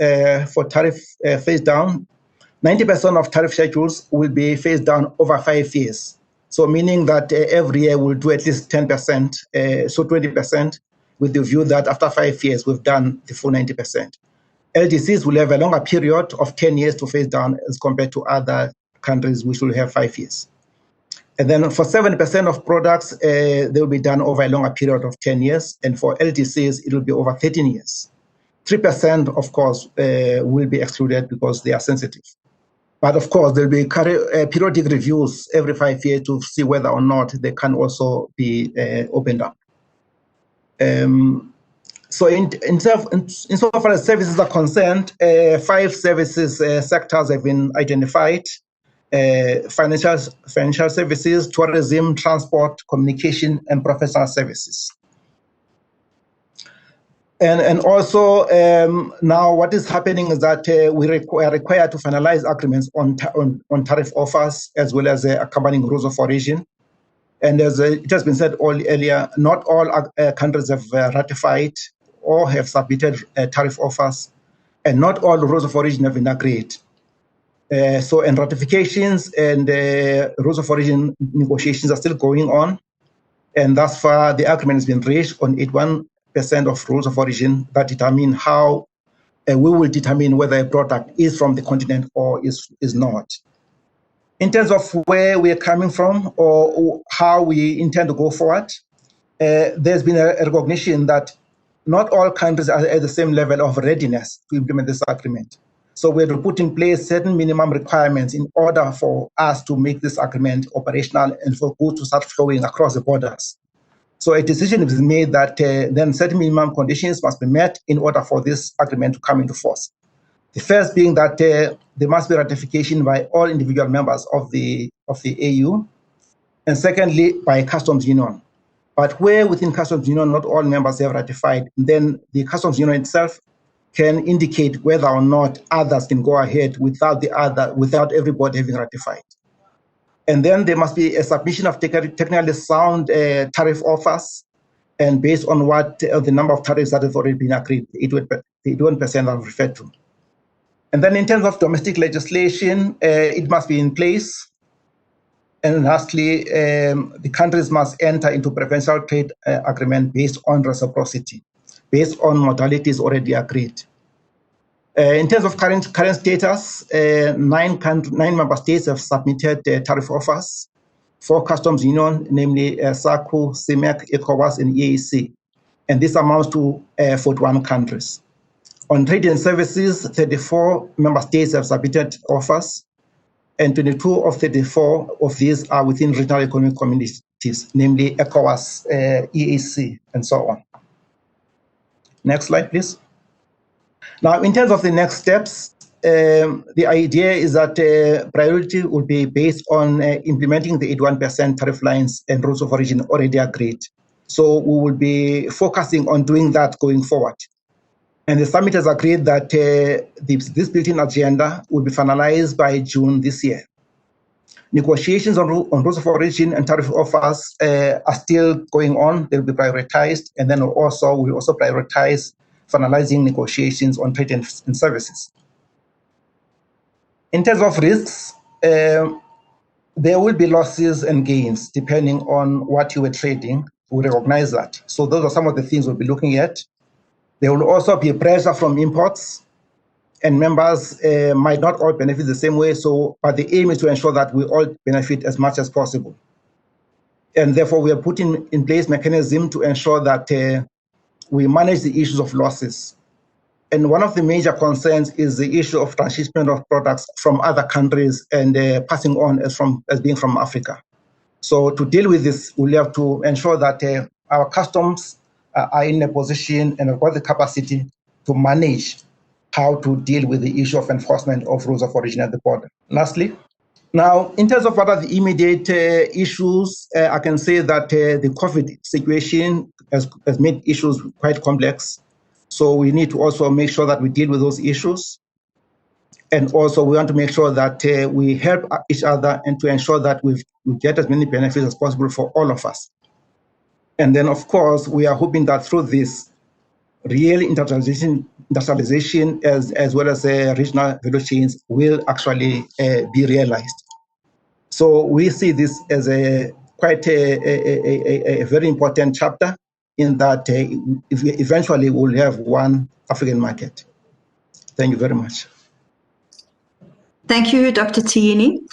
for tariff phase down, 90% of tariff schedules will be phased down over 5 years. So meaning that every year we'll do at least 10%, so 20%, with the view that after 5 years we've done the full 90%. LDCs will have a longer period of 10 years to phase down as compared to other countries which will have 5 years. And then for 70% of products, they will be done over a longer period of 10 years. And for LDCs, it will be over 13 years. 3%, of course, will be excluded because they are sensitive. But of course, there will be periodic reviews every 5 years to see whether or not they can also be opened up. So insofar as services are concerned, 5 services sectors have been identified. Financial services, tourism, transport, communication, and professional services. And also now what is happening is that we are required to finalize agreements on tariff offers as well as accompanying rules of origin. And as it has been said earlier, not all countries have ratified or have submitted tariff offers, and not all rules of origin have been agreed. So, and ratifications and rules of origin negotiations are still going on. And thus far, the agreement has been reached on 81% of rules of origin that determine how we will determine whether a product is from the continent or is not. In terms of where we are coming from or how we intend to go forward, there's been a recognition that not all countries are at the same level of readiness to implement this agreement. So we have to put in place certain minimum requirements in order for us to make this agreement operational and for goods to start flowing across the borders. So a decision is made that then certain minimum conditions must be met in order for this agreement to come into force. The first being that there must be ratification by all individual members of the AU, and secondly, by a customs union. But where within customs union not all members have ratified, then the customs union itself can indicate whether or not others can go ahead without everybody having ratified. And then there must be a submission of technically sound tariff offers, and based on what the number of tariffs that have already been agreed, the 81% I've referred to. And then in terms of domestic legislation, it must be in place. And lastly, the countries must enter into preferential trade agreement based on reciprocity, based on modalities already agreed. In terms of current status, 9 member states have submitted tariff offers for customs union, namely SACU, CIMEC, ECOWAS, and EAC. And this amounts to 41 countries. On trade and services, 34 member states have submitted offers, and 22 of 34 of these are within regional economic communities, namely ECOWAS, EAC, and so on. Next slide, please. Now, in terms of the next steps, the idea is that priority will be based on implementing the 81% tariff lines and rules of origin already agreed. So we will be focusing on doing that going forward. And the summit has agreed that this built-in agenda will be finalized by June this year. Negotiations on rules of origin and tariff offers are still going on. They'll be prioritized, and then we'll also prioritize finalizing negotiations on trade and services. In terms of risks, there will be losses and gains depending on what you were trading. We recognize that. So those are some of the things we'll be looking at. There will also be pressure from imports, and members might not all benefit the same way. But the aim is to ensure that we all benefit as much as possible. And therefore, we are putting in place mechanism to ensure that we manage the issues of losses. And one of the major concerns is the issue of transshipment of products from other countries and passing on as being from Africa. So to deal with this, we'll have to ensure that our customs are in a position and have got the capacity to manage how to deal with the issue of enforcement of rules of origin at the border. Lastly, now, in terms of what are the immediate issues, I can say that the COVID situation has made issues quite complex. So we need to also make sure that we deal with those issues. And also we want to make sure that we help each other and to ensure that we get as many benefits as possible for all of us. And then, of course, we are hoping that through this, real industrialization as well as regional value chains will actually be realized. So we see this as quite a very important chapter in that eventually we'll have one African market. Thank you very much. Thank you, Dr. Tyini.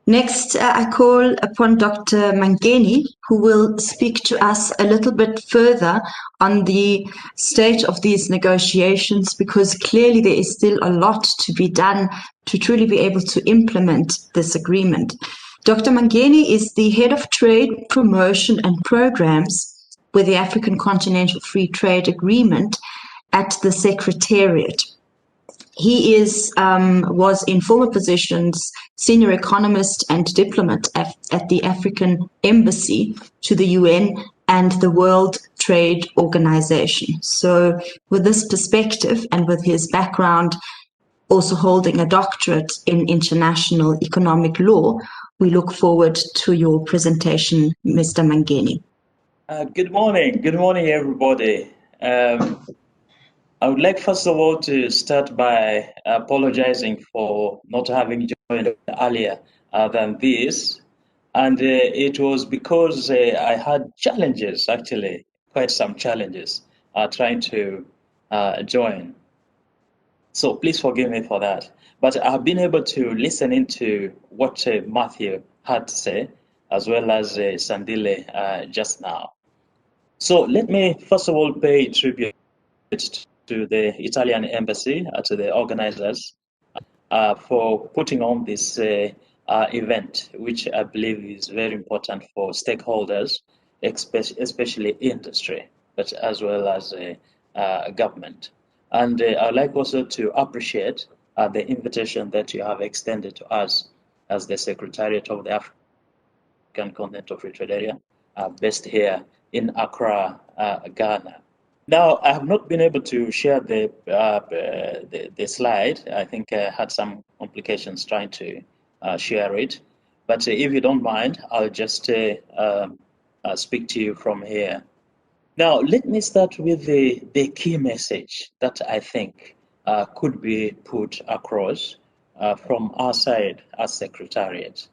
Next, I call upon Dr. Mangeni, who will speak to us a little bit further on the state of these negotiations, because clearly there is still a lot to be done to truly be able to implement this agreement. Dr. Mangeni is the Head of Trade, Promotion and Programs with the African Continental Free Trade Agreement at the Secretariat. He was in former positions senior economist and diplomat at the African Embassy to the UN and the World Trade Organization. So with this perspective and with his background also holding a doctorate in international economic law, we look forward to your presentation, Mr. Mangeni. Good morning, everybody. I would like, first of all, to start by apologizing for not having joined earlier than this. And it was because I had challenges, actually, quite some challenges, trying to join. So please forgive me for that. But I've been able to listen into what Matthew had to say, as well as Sandile just now. So let me, first of all, pay tribute to the Italian embassy, to the organizers, for putting on this event, which I believe is very important for stakeholders, especially industry, but as well as government. And I'd like also to appreciate the invitation that you have extended to us as the Secretariat of the African Continental Free Trade Area, based here in Accra, Ghana. Now, I have not been able to share the slide. I think I had some complications trying to share it. But if you don't mind, I'll just speak to you from here. Now, let me start with the key message that I think could be put across from our side as Secretariat.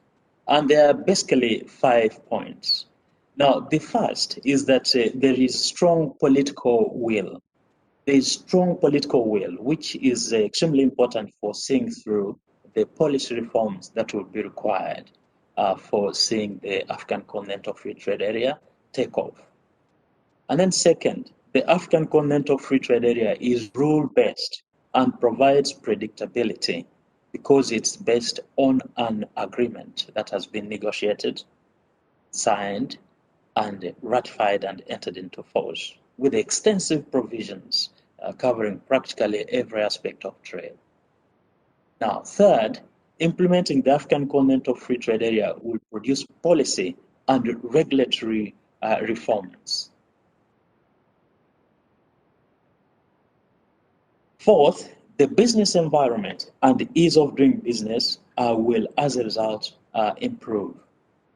And there are basically 5 points. Now, the first is that there is strong political will. There is strong political will, which is extremely important for seeing through the policy reforms that will be required for seeing the African Continental Free Trade Area take off. And then second, the African Continental Free Trade Area is rule-based and provides predictability because it's based on an agreement that has been negotiated, signed, and ratified and entered into force with extensive provisions covering practically every aspect of trade. Now, third, implementing the African Continental Free Trade Area will produce policy and regulatory reforms. Fourth, the business environment and the ease of doing business will, as a result, improve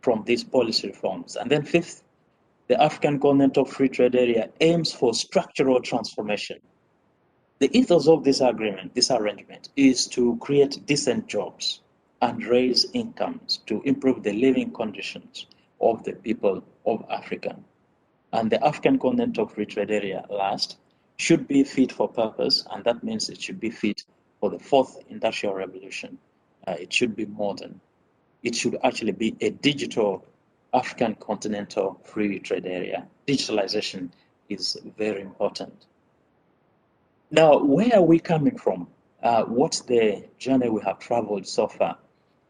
from these policy reforms. And then fifth, the African Continental Free Trade Area aims for structural transformation. The ethos of this agreement, this arrangement, is to create decent jobs and raise incomes to improve the living conditions of the people of Africa. And the African Continental Free Trade Area, last, should be fit for purpose, and that means it should be fit for the fourth industrial revolution. It should be modern. It should actually be a digital African Continental Free Trade Area. Digitalization is very important. Now, where are we coming from? What's the journey we have traveled so far?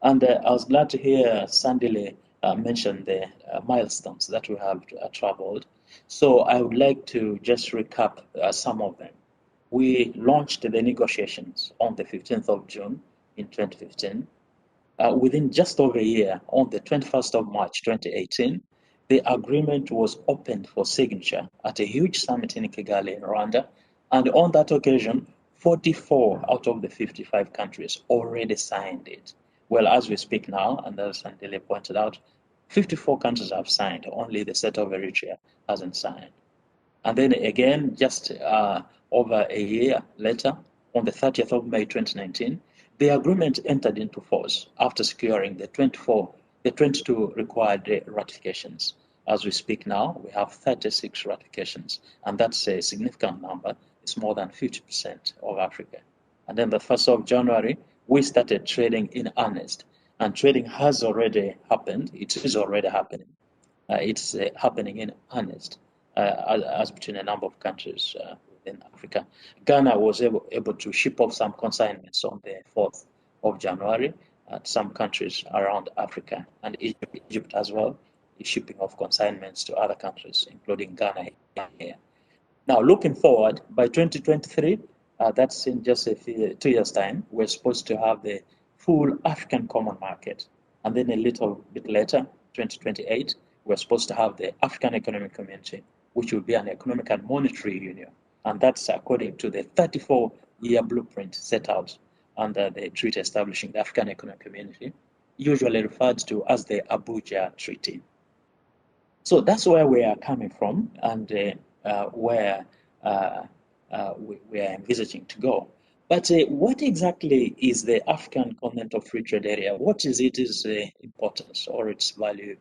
And I was glad to hear Sandile mention the milestones that we have traveled. So I would like to just recap some of them. We launched the negotiations on the 15th of June in 2015. Within just over a year, on the 21st of March 2018, the agreement was opened for signature at a huge summit in Kigali in Rwanda. And on that occasion, 44 out of the 55 countries already signed it. Well, as we speak now, and as Sandile pointed out, 54 countries have signed, only the state of Eritrea hasn't signed. And then again, just over a year later, on the 30th of May 2019, the agreement entered into force after securing the 22 required ratifications. As we speak now, we have 36 ratifications, and that's a significant number. It's more than 50% of Africa. And then the 1st of January, we started trading in earnest. And trading has already happened. It is already happening. It's happening in earnest as between a number of countries within Africa. Ghana was able to ship off some consignments on the 4th of January at some countries around Africa, and Egypt as well is shipping off consignments to other countries, including Ghana here. Now, looking forward, by 2023, that's in just 2 years' time, we're supposed to have the full African common market. And then a little bit later, 2028, we're supposed to have the African Economic Community, which will be an economic and monetary union. And that's according to the 34-year blueprint set out under the treaty establishing the African Economic Community, usually referred to as the Abuja Treaty. So that's where we are coming from, and where we are envisaging to go. But what exactly is the African Continental Free Trade Area? What is its importance or its value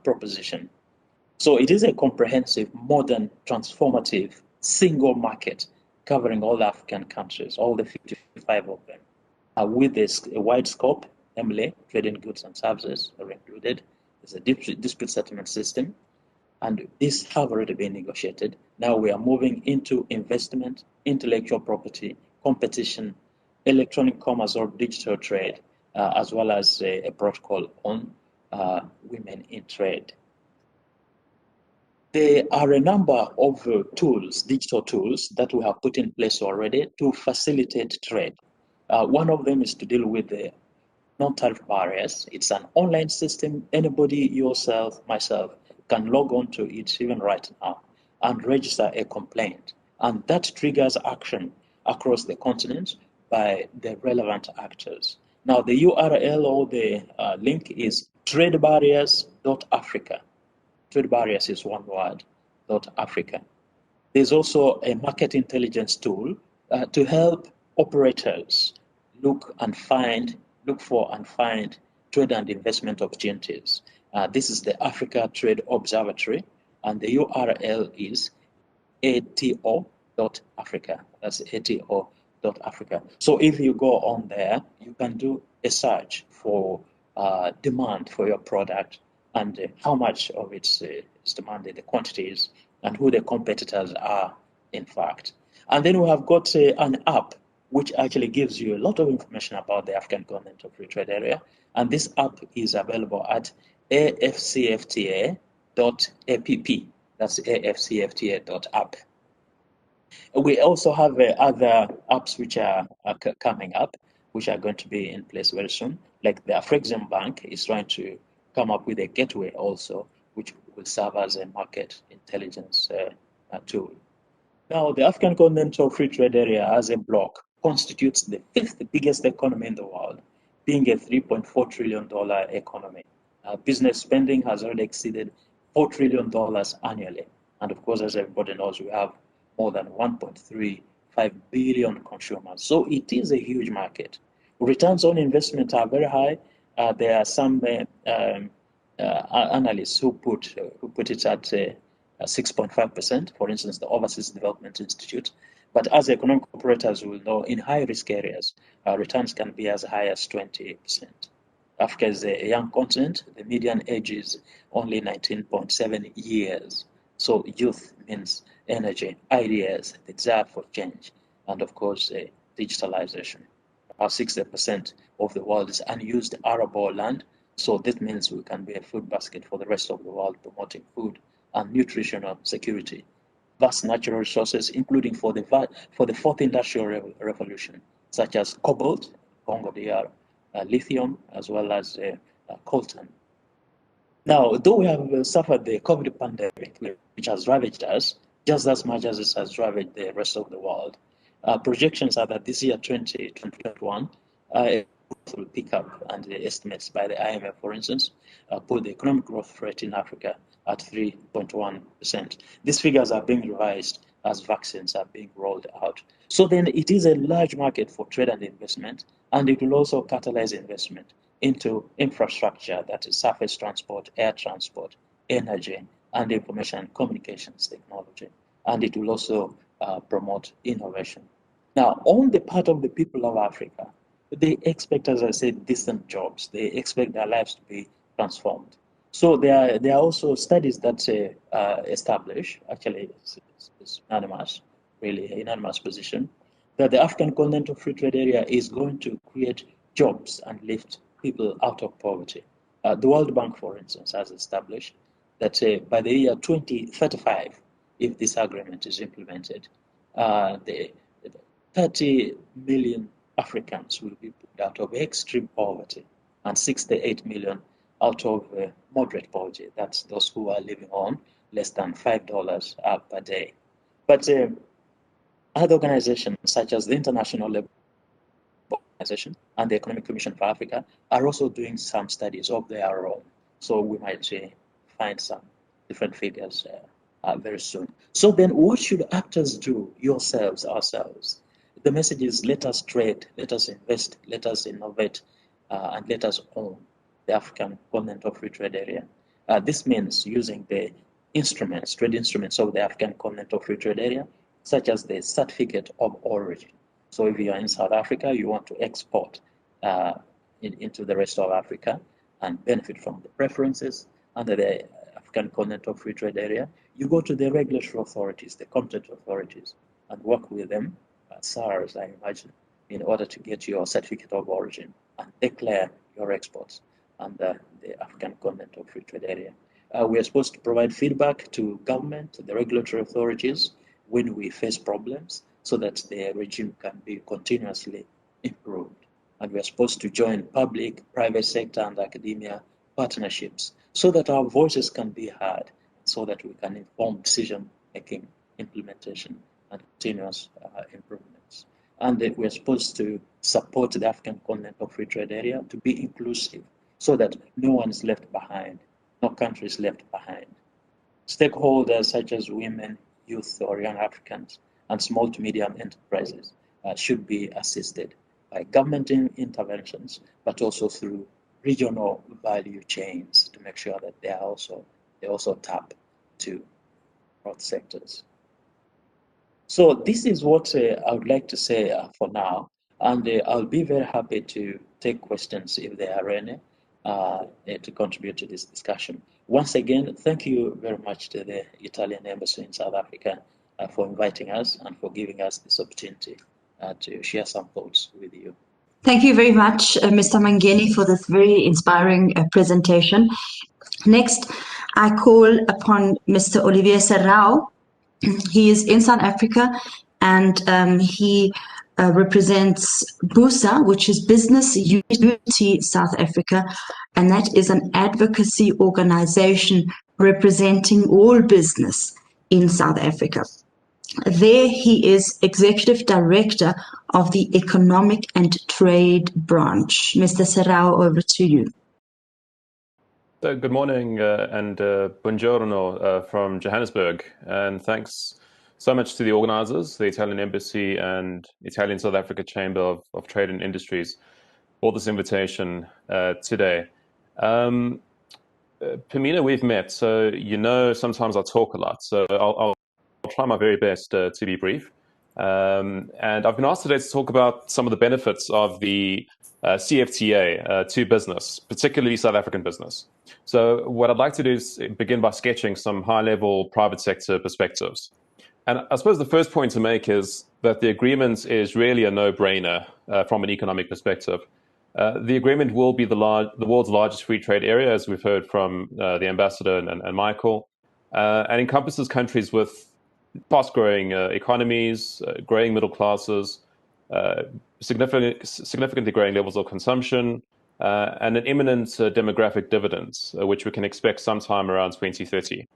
proposition? So it is a comprehensive, modern, transformative, single market covering all the African countries, all the 55 of them, with a wide scope, namely trading goods and services are included. There's a dispute settlement system, and these have already been negotiated. Now we are moving into investment, intellectual property, competition, electronic commerce or digital trade, as well as a protocol on women in trade. There are a number of tools, digital tools, that we have put in place already to facilitate trade. One of them is to deal with the non-tariff barriers. It's an online system. Anybody, yourself, myself, can log on to it even right now and register a complaint. And that triggers action across the continent by the relevant actors. Now, the URL or the link is tradebarriers.africa. Trade barriers is one word, .africa. There's also a market intelligence tool to help operators look for and find trade and investment opportunities. This is the Africa Trade Observatory, and the URL is ato.africa. That's ato.africa. So if you go on there, you can do a search for demand for your product, and how much of it is demanded, the quantities, and who the competitors are, in fact. And then we have got an app which actually gives you a lot of information about the African Continental Free Trade Area. And this app is available at AfCFTA.app. That's AfCFTA.app. We also have other apps which are coming up, which are going to be in place very soon. Like the Afrexim Bank is trying to come up with a gateway also, which will serve as a market intelligence tool. Now, the African Continental Free Trade Area as a bloc constitutes the 5th biggest economy in the world, being a $3.4 trillion economy. Business spending has already exceeded $4 trillion annually. And of course, as everybody knows, we have more than 1.35 billion consumers. So it is a huge market. Returns on investment are very high. There are some analysts who put it at 6.5%, for instance, the Overseas Development Institute. But as economic operators will know, in high-risk areas, returns can be as high as 20%. Africa is a young continent. The median age is only 19.7 years. So youth means energy, ideas, the desire for change, and of course, digitalization. About 60% of the world is unused arable land. So that means we can be a food basket for the rest of the world, promoting food and nutritional security. Vast natural resources, including for the 4th industrial revolution, such as cobalt, Congo DR, lithium, as well as coltan. Now, though we have suffered the COVID pandemic, which has ravaged us just as much as it has ravaged the rest of the world, projections are that this year, 2021, will pick up, and the estimates by the IMF, for instance, put the economic growth rate in Africa at 3.1%. These figures are being revised as vaccines are being rolled out. So then it is a large market for trade and investment, and it will also catalyze investment into infrastructure, that is surface transport, air transport, energy, and information and communications technology. And it will also promote innovation. Now, on the part of the people of Africa, they expect, as I said, decent jobs. They expect their lives to be transformed. So there are also studies that establish, actually it's unanimous, really a unanimous position, that the African Continental Free Trade Area is going to create jobs and lift people out of poverty. The World Bank, for instance, has established that by the year 2035, if this agreement is implemented, the 30 million Africans will be put out of extreme poverty, and 68 million out of moderate poverty. That's those who are living on less than $5 per day. But other organizations such as the International Labour Organization and the Economic Commission for Africa are also doing some studies of their own. So we might find some different figures very soon. So then what should actors do, yourselves, ourselves? The message is let us trade, let us invest, let us innovate, and let us own the African Continental Free Trade Area. This means using the instruments, trade instruments of the African Continental Free Trade Area, such as the Certificate of Origin. So if you are in South Africa, you want to export into the rest of Africa and benefit from the preferences under the African Continental Free Trade Area, you go to the regulatory authorities, the competent authorities, and work with them, SARS, I imagine, in order to get your Certificate of Origin and declare your exports under the African Continental Free Trade Area. We are supposed to provide feedback to government, to the regulatory authorities, when we face problems, so that the regime can be continuously improved. And we are supposed to join public, private sector, and academia partnerships so that our voices can be heard, so that we can inform decision-making, implementation, and continuous improvements. And we are supposed to support the African Continental Free Trade Area to be inclusive, so that no one is left behind, no country is left behind. Stakeholders such as women, youth, or young Africans, and small to medium enterprises should be assisted by government interventions, but also through regional value chains to make sure that they also tap to growth sectors. So this is what I would like to say for now, and I'll be very happy to take questions if there are any to contribute to this discussion. Once again, thank you very much to the Italian Embassy in South Africa for inviting us and for giving us this opportunity to share some thoughts with you. Thank you very much, Mr. Mangeni, for this very inspiring presentation. Next, I call upon Mr. Olivier Serrão. He is in South Africa, and he represents BUSA, which is Business Unity South Africa, and that is an advocacy organization representing all business in South Africa. There he is Executive Director of the Economic and Trade Branch. Mr. Serrão, over to you. So good morning and buongiorno from Johannesburg, and thanks so much to the organizers, the Italian Embassy and Italian South Africa Chamber of Trade and Industries for this invitation today. Pamina, we've met, so you know sometimes I talk a lot, so I'll try my very best to be brief. And I've been asked today to talk about some of the benefits of the CFTA to business, particularly South African business. So what I'd like to do is begin by sketching some high-level private sector perspectives. And I suppose the first point to make is that the agreement is really a no-brainer from an economic perspective. The agreement will be the world's largest free trade area, as we've heard from the ambassador and Michael, and encompasses countries with fast-growing economies, growing middle classes, significantly growing levels of consumption, and an imminent demographic dividend, which we can expect sometime around 2030.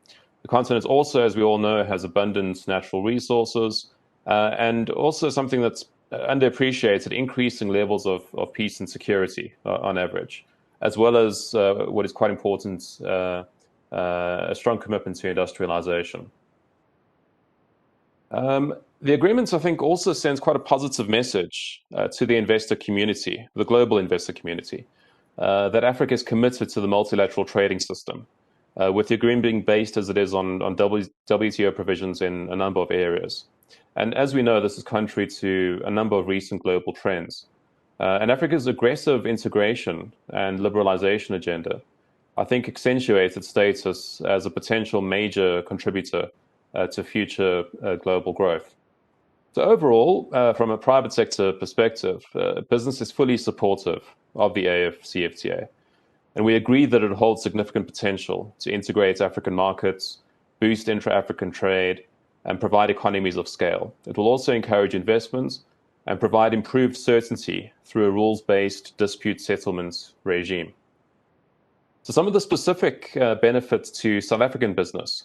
The continent also, as we all know, has abundant natural resources, and also something that's underappreciated, increasing levels of peace and security on average, as well as what is quite important, a strong commitment to industrialization. The agreement, I think, also sends quite a positive message to the investor community, the global investor community, that Africa is committed to the multilateral trading system, with the agreement being based as it is on WTO provisions in a number of areas. And as we know, this is contrary to a number of recent global trends. And Africa's aggressive integration and liberalization agenda, I think, accentuates its status as a potential major contributor to future global growth. So overall, from a private sector perspective, business is fully supportive of the AfCFTA. And we agree that it holds significant potential to integrate African markets, boost intra-African trade, and provide economies of scale. It will also encourage investments and provide improved certainty through a rules-based dispute settlement regime. So some of the specific benefits to South African business,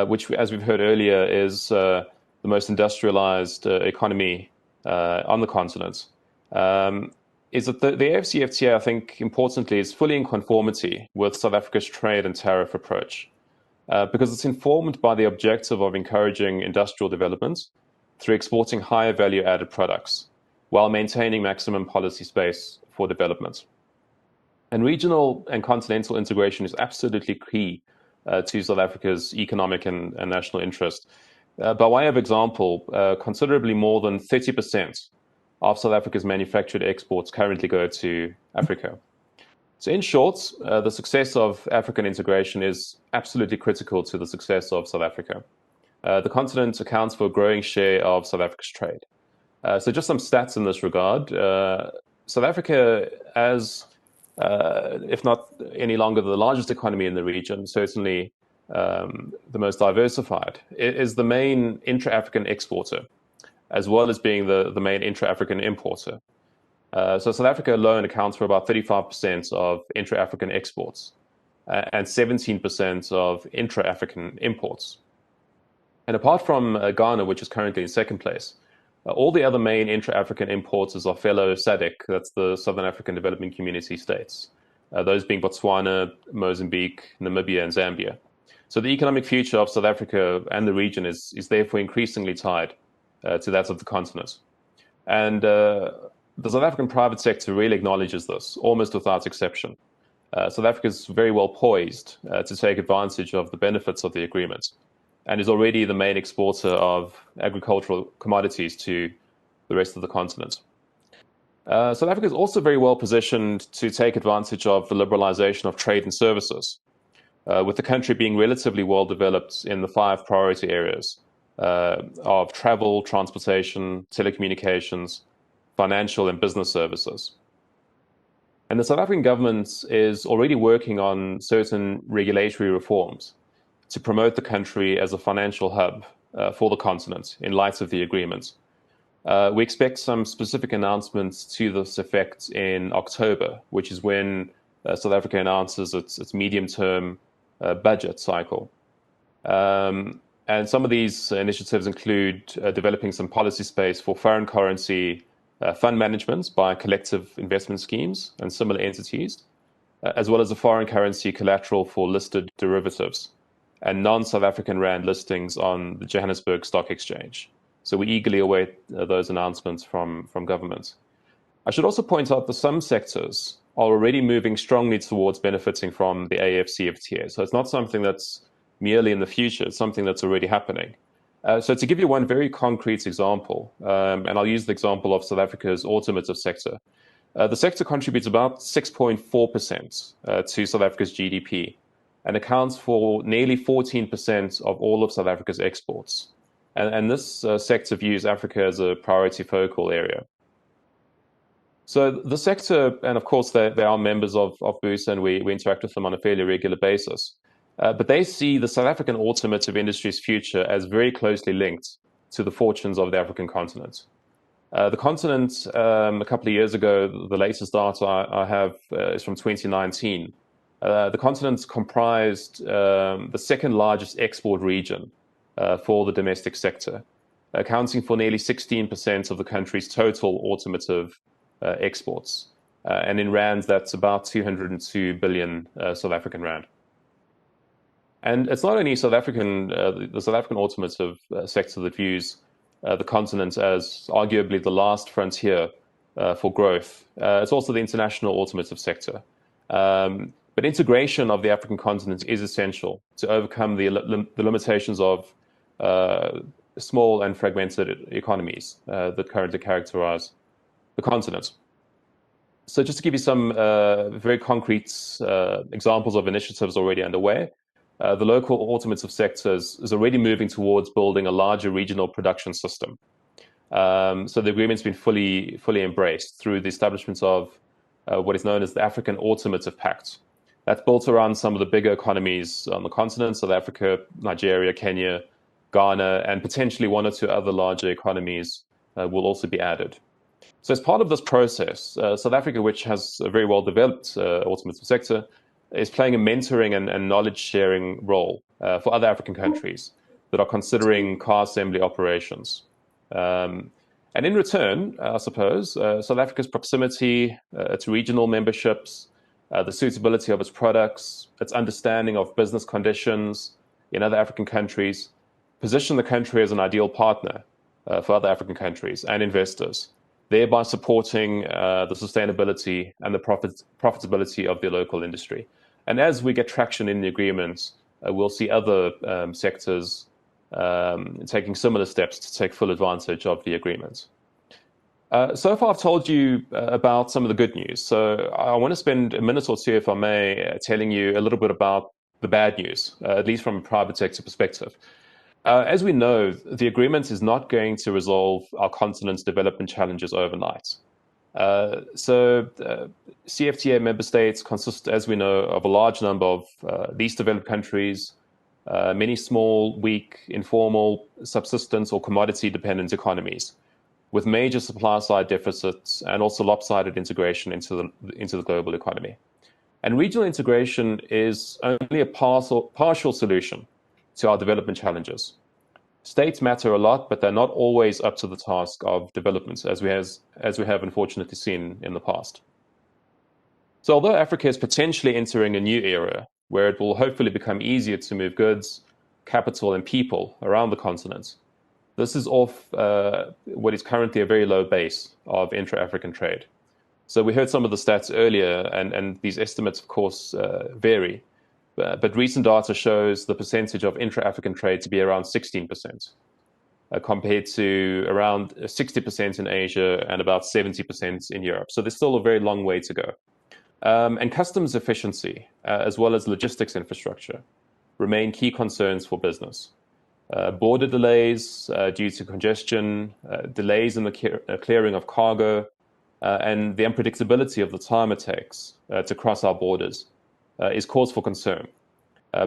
which, as we've heard earlier, is the most industrialized economy on the continent, is that the AfCFTA, I think, importantly, is fully in conformity with South Africa's trade and tariff approach, because it's informed by the objective of encouraging industrial development through exporting higher value-added products, while maintaining maximum policy space for development. And regional and continental integration is absolutely key to South Africa's economic and national interest. By way of example, considerably more than 30% of South Africa's manufactured exports currently go to Africa. So in short, the success of African integration is absolutely critical to the success of South Africa. The continent accounts for a growing share of South Africa's trade. So just some stats in this regard. South Africa, as if not any longer the largest economy in the region, certainly the most diversified, is the main intra-African exporter, as well as being the main intra-African importer. So South Africa alone accounts for about 35% of intra-African exports and 17% of intra-African imports. And apart from Ghana, which is currently in second place, all the other main intra-African importers are fellow SADC, that's the Southern African Development Community states, those being Botswana, Mozambique, Namibia, and Zambia. So the economic future of South Africa and the region is therefore increasingly tied to that of the continent. And the South African private sector really acknowledges this, almost without exception. South Africa is very well poised to take advantage of the benefits of the agreement, and is already the main exporter of agricultural commodities to the rest of the continent. South Africa is also very well positioned to take advantage of the liberalization of trade and services, with the country being relatively well developed in the 5 priority areas of travel, transportation, telecommunications, financial and business services. And the South African government is already working on certain regulatory reforms to promote the country as a financial hub for the continent in light of the agreement. We expect some specific announcements to this effect in October, which is when South Africa announces its medium-term budget cycle. And some of these initiatives include developing some policy space for foreign currency fund management by collective investment schemes and similar entities, as well as a foreign currency collateral for listed derivatives and non-South African rand listings on the Johannesburg Stock Exchange. So we eagerly await those announcements from government. I should also point out that some sectors are already moving strongly towards benefiting from the AfCFTA. So it's not something that's merely in the future, it's something that's already happening. So to give you one very concrete example, and I'll use the example of South Africa's automotive sector. The sector contributes about 6.4% to South Africa's GDP and accounts for nearly 14% of all of South Africa's exports. And this sector views Africa as a priority focal area. So the sector, and of course they are members of BUSA, and we interact with them on a fairly regular basis, but they see the South African automotive industry's future as very closely linked to the fortunes of the African continent. The continent, a couple of years ago, the latest data I have is from 2019. The continent comprised the second largest export region for the domestic sector, accounting for nearly 16% of the country's total automotive exports. And in rands, that's about 202 billion South African rand. And it's not only South African, the South African automotive sector that views the continent as arguably the last frontier for growth. It's also the international automotive sector. But integration of the African continent is essential to overcome the limitations of small and fragmented economies that currently characterize the continent. So just to give you some very concrete examples of initiatives already underway, the local automotive sector is already moving towards building a larger regional production system. So the agreement's been fully embraced through the establishment of what is known as the African Automotive Pact. That's built around some of the bigger economies on the continent: South Africa, Nigeria, Kenya, Ghana, and potentially one or two other larger economies will also be added. So as part of this process, South Africa, which has a very well-developed automotive sector, is playing a mentoring and knowledge sharing role for other African countries that are considering car assembly operations. And in return, I suppose, South Africa's proximity, its regional memberships, the suitability of its products, its understanding of business conditions in other African countries, position the country as an ideal partner for other African countries and investors, thereby supporting the sustainability and the profitability of the local industry. And as we get traction in the agreements, we'll see other sectors taking similar steps to take full advantage of the agreement. So far, I've told you about some of the good news. So I want to spend a minute or two, if I may, telling you a little bit about the bad news, at least from a private sector perspective. As we know, the agreement is not going to resolve our continent's development challenges overnight. CFTA member states consist, as we know, of a large number of least developed countries, many small, weak, informal, subsistence or commodity-dependent economies, with major supply-side deficits and also lopsided integration into the global economy. And regional integration is only a partial solution to our development challenges. States matter a lot, but they're not always up to the task of development, as we have unfortunately seen in the past. So although Africa is potentially entering a new era, where it will hopefully become easier to move goods, capital, and people around the continent, this is off what is currently a very low base of intra-African trade. So we heard some of the stats earlier, and these estimates, of course, vary. But recent data shows the percentage of intra-African trade to be around 16%, compared to around 60% in Asia and about 70% in Europe. So there's still a very long way to go. And customs efficiency, as well as logistics infrastructure, remain key concerns for business. Border delays due to congestion, delays in the clearing of cargo, and the unpredictability of the time it takes to cross our borders is cause for concern,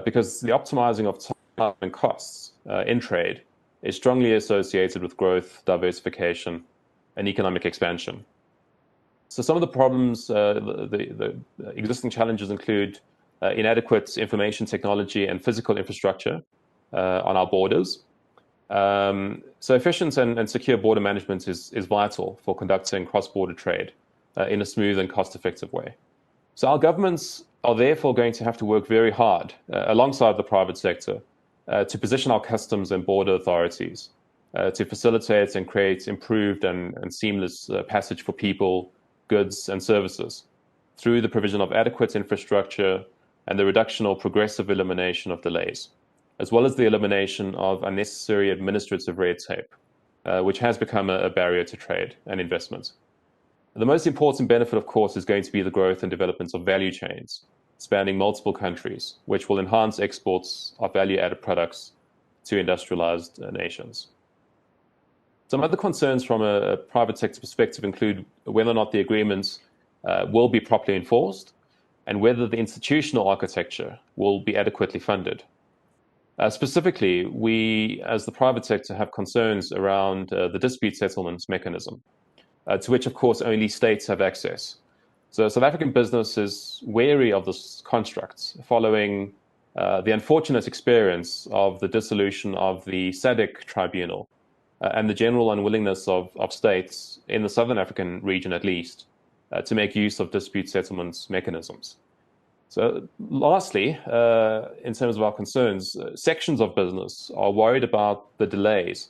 because the optimizing of time and costs in trade is strongly associated with growth, diversification, and economic expansion. So some of the problems, the existing challenges include inadequate information technology and physical infrastructure on our borders. So efficient and secure border management is vital for conducting cross-border trade in a smooth and cost-effective way. So our governments are therefore going to have to work very hard alongside the private sector to position our customs and border authorities to facilitate and create improved and seamless passage for people, goods, and services through the provision of adequate infrastructure and the reduction or progressive elimination of delays, as well as the elimination of unnecessary administrative red tape, which has become a barrier to trade and investment. The most important benefit, of course, is going to be the growth and development of value chains spanning multiple countries, which will enhance exports of value-added products to industrialized nations. Some other concerns from a private sector perspective include whether or not the agreements will be properly enforced and whether the institutional architecture will be adequately funded. Specifically, we, as the private sector, have concerns around the dispute settlement mechanism, to which, of course, only states have access. So South African business is wary of this construct following the unfortunate experience of the dissolution of the SADC tribunal and the general unwillingness of states, in the Southern African region at least, to make use of dispute settlement mechanisms. So lastly, in terms of our concerns, sections of business are worried about the delays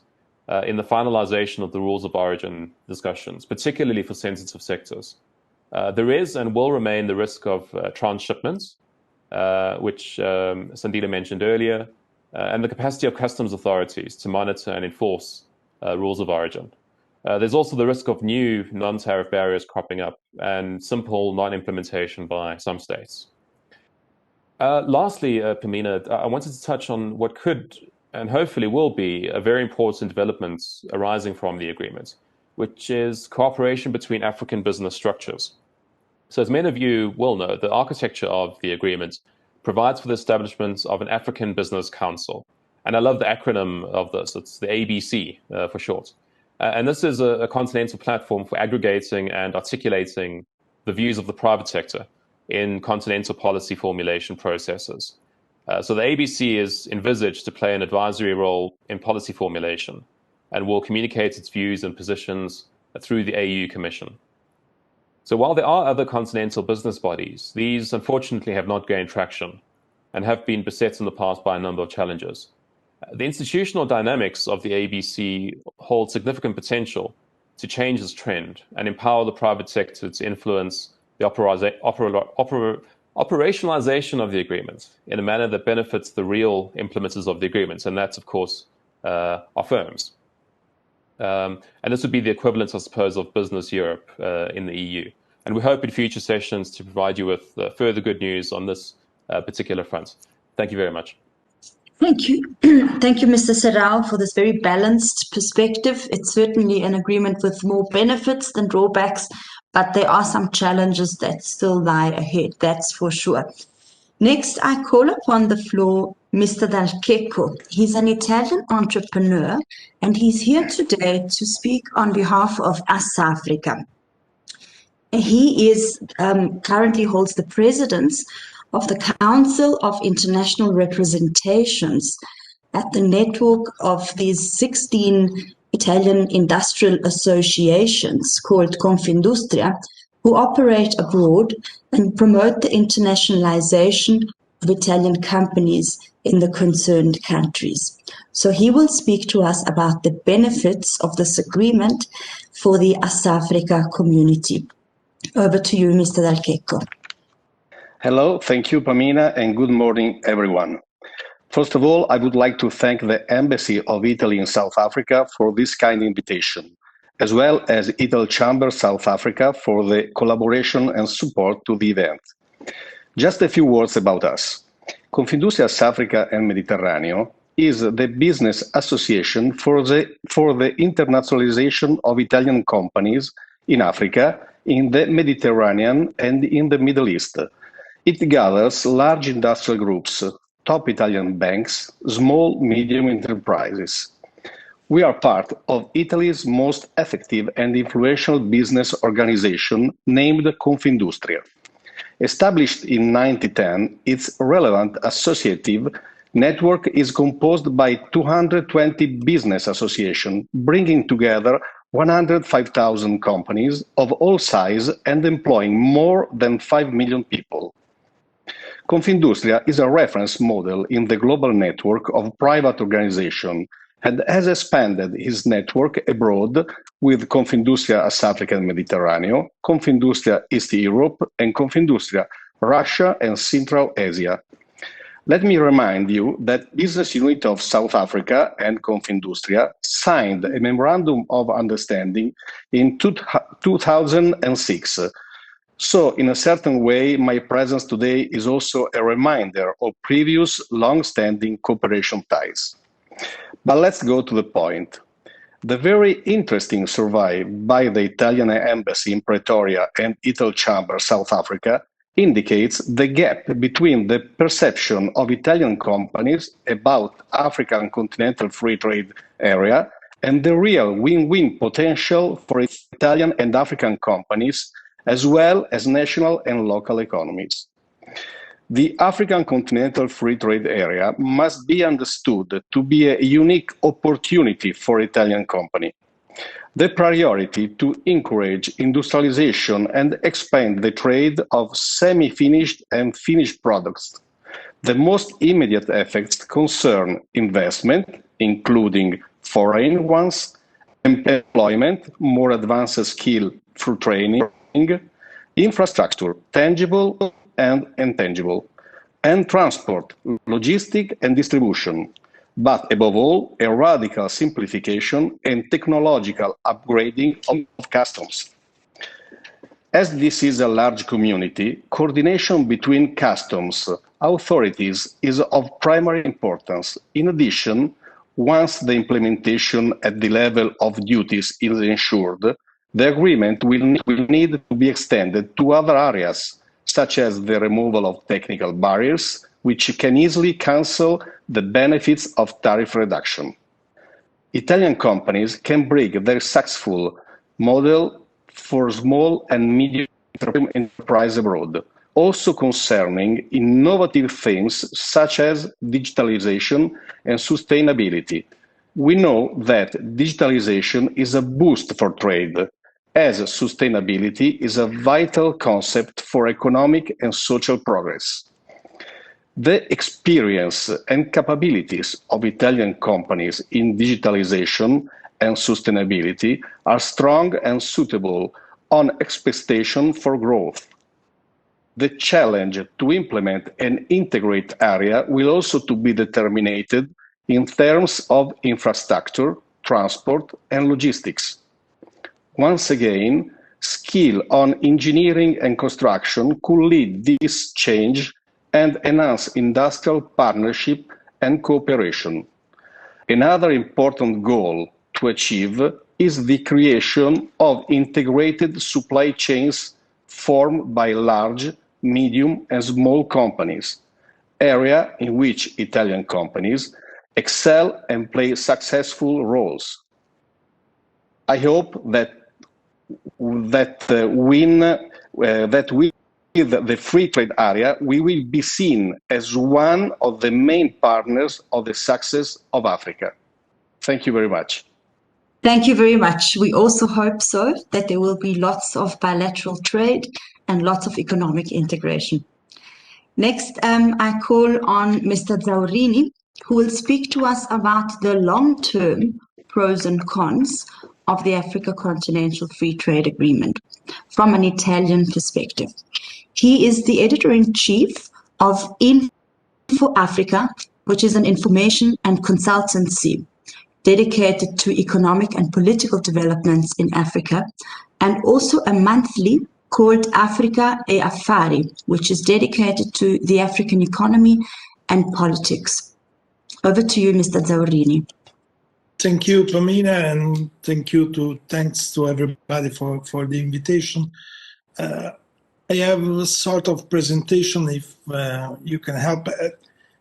in the finalization of the rules of origin discussions, particularly for sensitive sectors. There is and will remain the risk of transshipments, which Sandile mentioned earlier, and the capacity of customs authorities to monitor and enforce rules of origin. There's also the risk of new non-tariff barriers cropping up and simple non-implementation by some states. Lastly, Pamina, I wanted to touch on what could and hopefully will be a very important development arising from the agreement, which is cooperation between African business structures. So as many of you will know, the architecture of the agreement provides for the establishment of an African Business Council. And I love the acronym of this. It's the ABC for short. And this is a continental platform for aggregating and articulating the views of the private sector in continental policy formulation processes. So the ABC is envisaged to play an advisory role in policy formulation and will communicate its views and positions through the AU Commission. So while there are other continental business bodies, these unfortunately have not gained traction and have been beset in the past by a number of challenges. The institutional dynamics of the ABC hold significant potential to change this trend and empower the private sector to influence the operationalization of the agreement in a manner that benefits the real implementers of the agreements, and that's, of course, are firms. And this would be the equivalent, I suppose, of Business Europe in the EU. And we hope in future sessions to provide you with further good news on this particular front. Thank you very much. Thank you. Thank you, Mr. Serrão, for this very balanced perspective. It's certainly an agreement with more benefits than drawbacks, but there are some challenges that still lie ahead, that's for sure. Next, I call upon the floor Mr. Checco. He's an Italian entrepreneur, and he's here today to speak on behalf of Assafrica. He is currently holds the presidency of the Council of International Representations at the network of these 16 Italian industrial associations called Confindustria, who operate abroad and promote the internationalization of Italian companies in the concerned countries. So he will speak to us about the benefits of this agreement for the Assafrica community. Over to you, Mr. Checco. Hello, thank you, Pamina, and good morning, everyone. First of all, I would like to thank the Embassy of Italy in South Africa for this kind invitation, as well as Ital Chamber South Africa for the collaboration and support to the event. Just a few words about us. Confindustria Assafrica and Mediterraneo is the business association for the internationalization of Italian companies in Africa, in the Mediterranean, and in the Middle East. It gathers large industrial groups, top Italian banks, small, medium enterprises. We are part of Italy's most effective and influential business organization named Confindustria. Established in 1910, its relevant associative network is composed by 220 business associations, bringing together 105,000 companies of all size and employing more than 5 million people. Confindustria is a reference model in the global network of private organizations and has expanded its network abroad with Confindustria Assafrica and Mediterraneo, Confindustria East Europe, and Confindustria Russia and Central Asia. Let me remind you that business unit of South Africa and Confindustria signed a memorandum of understanding in 2006. So in a certain way, my presence today is also a reminder of previous long-standing cooperation ties. But let's go to the point. The very interesting survey by the Italian Embassy in Pretoria and Ital Chamber South Africa indicates the gap between the perception of Italian companies about African continental free trade area and the real win-win potential for Italian and African companies, as well as national and local economies. The African continental free trade area must be understood to be a unique opportunity for Italian companies. The priority to encourage industrialization and expand the trade of semi-finished and finished products. The most immediate effects concern investment, including foreign ones, employment, more advanced skill through training, infrastructure, tangible and intangible, and transport, logistic and distribution, but above all, a radical simplification and technological upgrading of customs. As this is a large community, coordination between customs authorities is of primary importance. In addition, once the implementation at the level of duties is ensured, the agreement will need to be extended to other areas, such as the removal of technical barriers, which can easily cancel the benefits of tariff reduction. Italian companies can bring their successful model for small and medium enterprise abroad, also concerning innovative themes such as digitalization and sustainability. We know that digitalization is a boost for trade, as sustainability is a vital concept for economic and social progress. The experience and capabilities of Italian companies in digitalization and sustainability are strong and suitable on expectation for growth. The challenge to implement and integrate area will also to be determined in terms of infrastructure, transport, and logistics. Once again, skill on engineering and construction could lead this change and enhance industrial partnership and cooperation. Another important goal to achieve is the creation of integrated supply chains formed by large, medium, and small companies, area in which Italian companies excel and play successful roles. I hope that with the free trade area, we will be seen as one of the main partners of the success of Africa. Thank you very much. Thank you very much. We also hope so, that there will be lots of bilateral trade and lots of economic integration. Next, I call on Mr. Zaurrini, who will speak to us about the long-term pros and cons of the Africa Continental Free Trade Agreement from an Italian perspective. He is the editor-in-chief of Info Africa, which is an information and consultancy dedicated to economic and political developments in Africa, and also a monthly called Africa e Affari, which is dedicated to the African economy and politics. Over to you, Mr. Zaurrini. Thank you, Pamina, and thanks to everybody for the invitation. I have a sort of presentation, if you can help.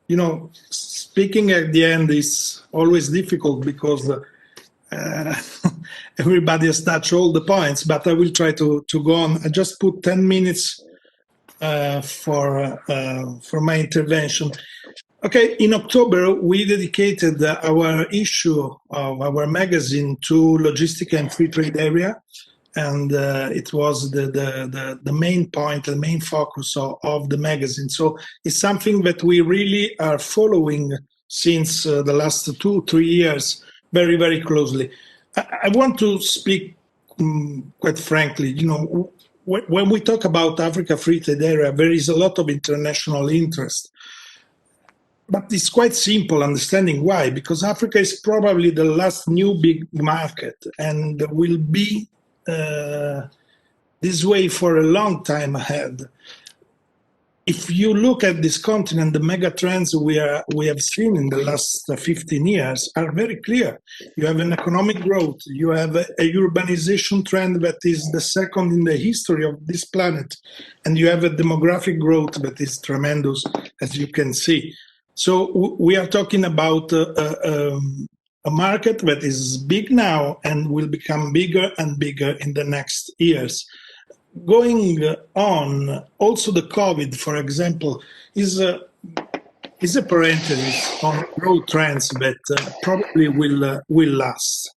You know, speaking at the end is always difficult because everybody has touched all the points, but I will try to go on. I just put 10 minutes for my intervention. Okay, in October, we dedicated our issue of our magazine to logistic and free trade area. And it was the main point, the main focus of the magazine. So it's something that we really are following since the last 2-3 years very, very closely. I want to speak quite frankly. You know, when we talk about Africa Free Trade Area, there is a lot of international interest. But it's quite simple understanding why, because Africa is probably the last new big market and will be this way for a long time ahead. If you look at this continent, the mega trends we have seen in the last 15 years are very clear. You have an economic growth, you have a urbanization trend that is the second in the history of this planet, and you have a demographic growth that is tremendous, as you can see. So we are talking about a market that is big now and will become bigger and bigger in the next years. Going on, also the COVID, for example, is a parenthesis on growth trends that probably will last.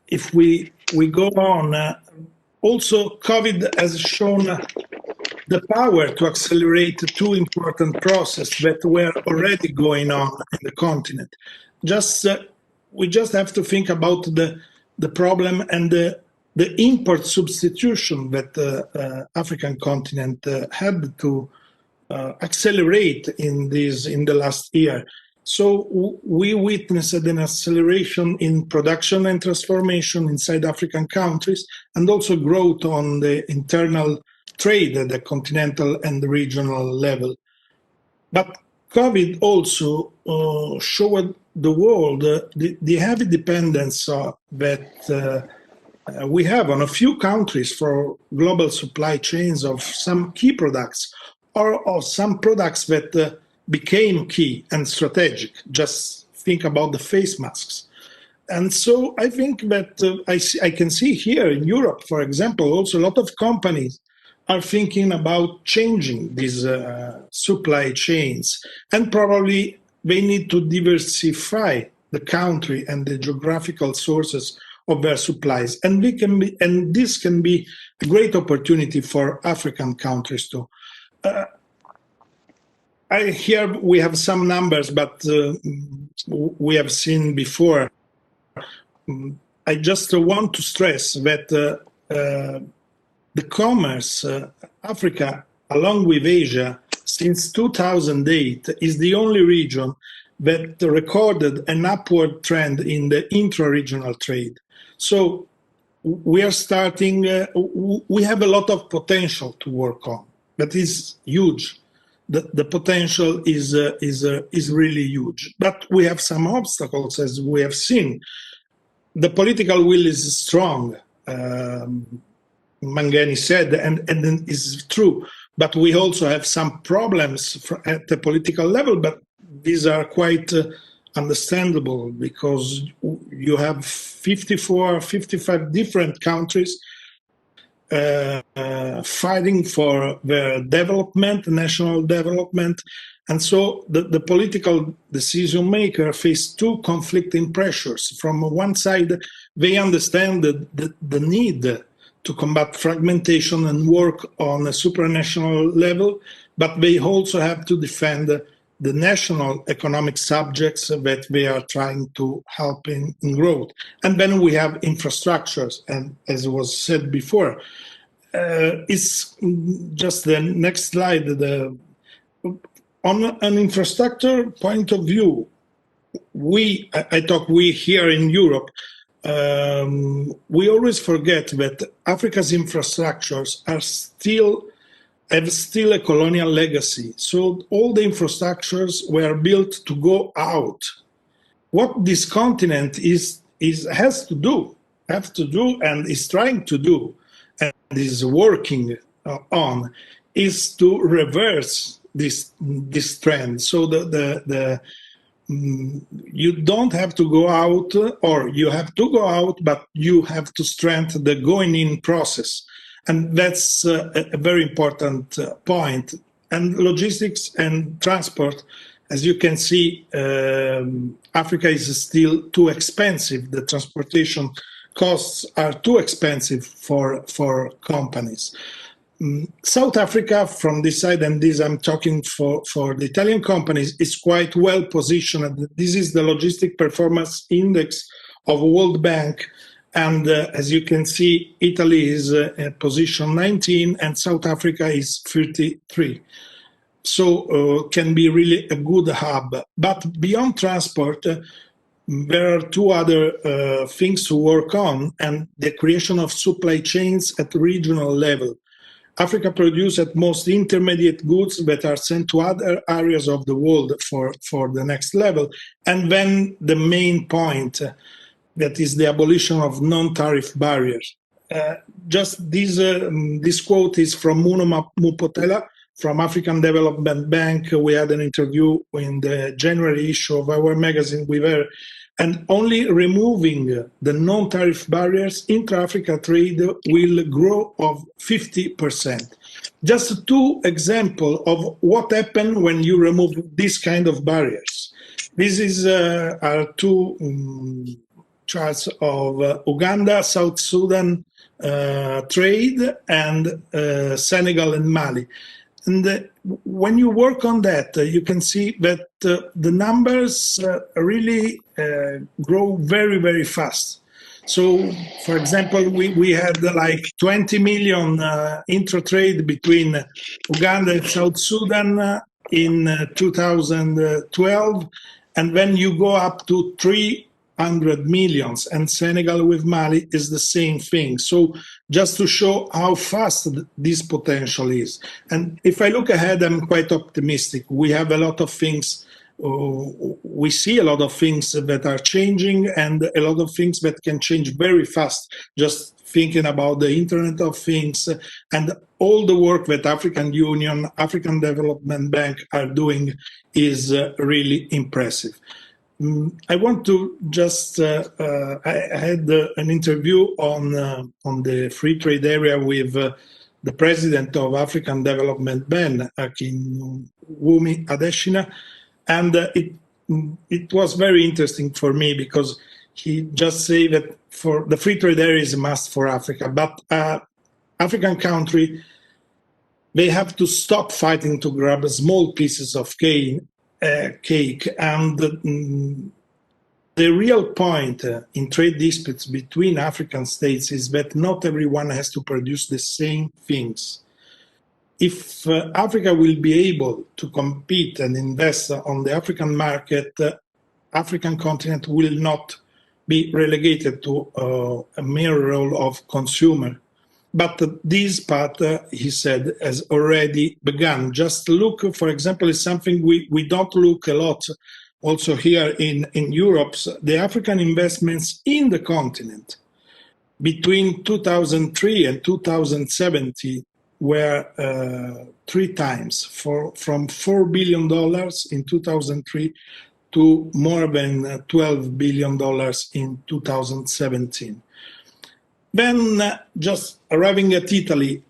If we go on, also COVID has shown the power to accelerate two important processes that were already going on in the continent. We just have to think about the problem and the import substitution that the African continent had to accelerate in the last year. So we witnessed an acceleration in production and transformation inside African countries, and also growth on the internal trade at the continental and the regional level. But COVID also showed the world the heavy dependence that we have on a few countries for global supply chains of some key products, or of some products that became key and strategic. Just think about the face masks. And so I think that I can see here in Europe, for example, also a lot of companies are thinking about changing these supply chains, and probably they need to diversify the country and the geographical sources of their supplies. And this can be a great opportunity for African countries too. Here we have some numbers, but we have seen before. I just want to stress that the commerce, Africa, along with Asia, since 2008, is the only region that recorded an upward trend in the intra-regional trade. So we are starting, we have a lot of potential to work on. That is huge. The potential is really huge. But we have some obstacles, as we have seen. The political will is strong, Mangeni said, and is true. But we also have some problems at the political level, but these are quite understandable because you have 54, 55 different countries fighting for their development, national development. And so the political decision maker face two conflicting pressures. From one side, they understand the need to combat fragmentation and work on a supranational level, but they also have to defend the national economic subjects that they are trying to help in growth. And then we have infrastructures, and as was said before, it's just the next slide. On an infrastructure point of view, I talk we here in Europe, we always forget that Africa's infrastructures have still a colonial legacy. So all the infrastructures were built to go out. What this continent has to do, and is trying to do, and is working on, is to reverse this trend. So you don't have to go out, or you have to go out, but you have to strengthen the going in process. And that's a very important point. And logistics and transport, as you can see, Africa is still too expensive. The transportation costs are too expensive for companies. South Africa, from this side, and this I'm talking for the Italian companies, is quite well positioned. This is the Logistic Performance Index of World Bank. And as you can see, Italy is position 19 and South Africa is 33. So can be really a good hub. But beyond transport, there are two other things to work on, and the creation of supply chains at regional level. Africa produces at most intermediate goods that are sent to other areas of the world for the next level. And then the main point, that is the abolition of non-tariff barriers. Just this quote is from Muno Mupotela from African Development Bank. We had an interview in the January issue of our magazine with her. And only removing the non-tariff barriers, intra-Africa trade will grow of 50%. Just two examples of what happened when you remove this kind of barriers. This are two charts of Uganda, South Sudan trade, and Senegal and Mali. And when you work on that, you can see that the numbers really grow very, very fast. So, for example, we had like 20 million intra-trade between Uganda and South Sudan in 2012, and then you go up to 300 millions, and Senegal with Mali is the same thing. So just to show how fast this potential is. And if I look ahead, I'm quite optimistic. We have a lot of things, we see a lot of things that are changing, and a lot of things that can change very fast. Just thinking about the Internet of Things and all the work that African Union, African Development Bank are doing is really impressive. I want to just, I had an interview on the free trade area with the president of African Development Bank, Akinwumi Adesina, and it was very interesting for me because he just said that for the free trade area is a must for Africa, but African country, they have to stop fighting to grab small pieces of cake, and the real point in trade disputes between African states is that not everyone has to produce the same things. If Africa will be able to compete and invest on the African market, African continent will not be relegated to a mere role of consumer. But this part, he said, has already begun. Just look, for example, is something we don't look a lot also here in Europe, the African investments in the continent between 2003 and 2017 were 3 times, from $4 billion in 2003 to more than $12 billion in 2017. Then just arriving at Italy,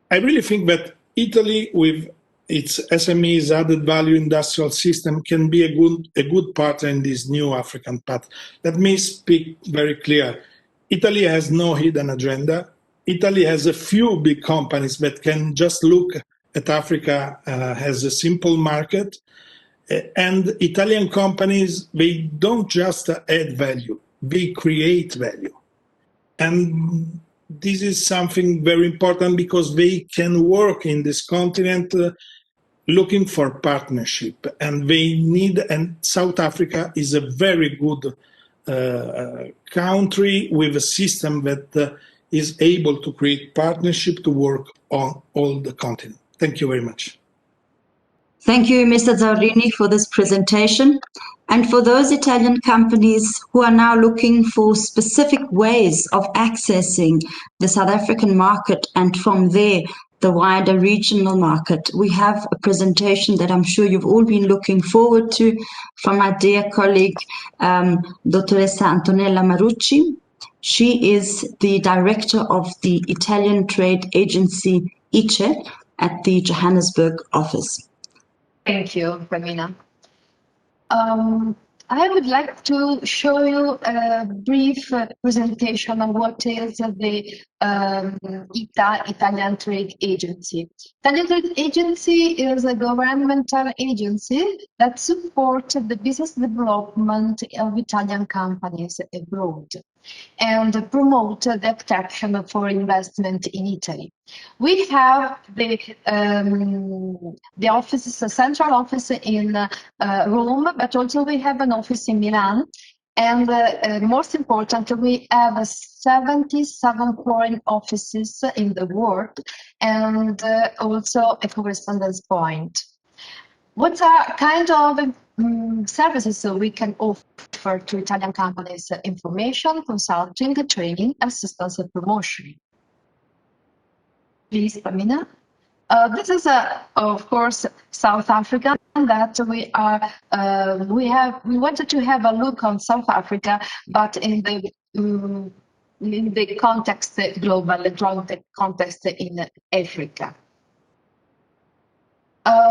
I really think that Italy with its SMEs added value industrial system can be a good partner in this new African path. Let me speak very clear. Italy has no hidden agenda. Italy has a few big companies that can just look at Africa as a simple market. And Italian companies, they don't just add value, they create value. And this is something very important because they can work in this continent looking for partnership, and they need, and South Africa is a very good country with a system that is able to create partnership to work on all the continent. Thank you very much. Thank you, Mr. Zaurrini, for this presentation. And for those Italian companies who are now looking for specific ways of accessing the South African market and from there the wider regional market, we have a presentation that I'm sure you've all been looking forward to from our dear colleague, Dottoressa Antonella Marucci. She is the director of the Italian trade agency ICE at the Johannesburg office. Thank you, Pamina. I would like to show you a brief presentation of what is the Italian Trade Agency. Italian Trade Agency is a governmental agency that supports the business development of Italian companies abroad and promote the attraction for investment in Italy. We have the office, a central office in Rome, but also we have an office in Milan. And most important, we have 77 foreign offices in the world and also a correspondence point. What are kind of services we can offer to Italian companies? Information, consulting, training, assistance, and promotion. Please, Pamina. This is, of course, South Africa. That we wanted to have a look on South Africa, but in the context, global context in Africa.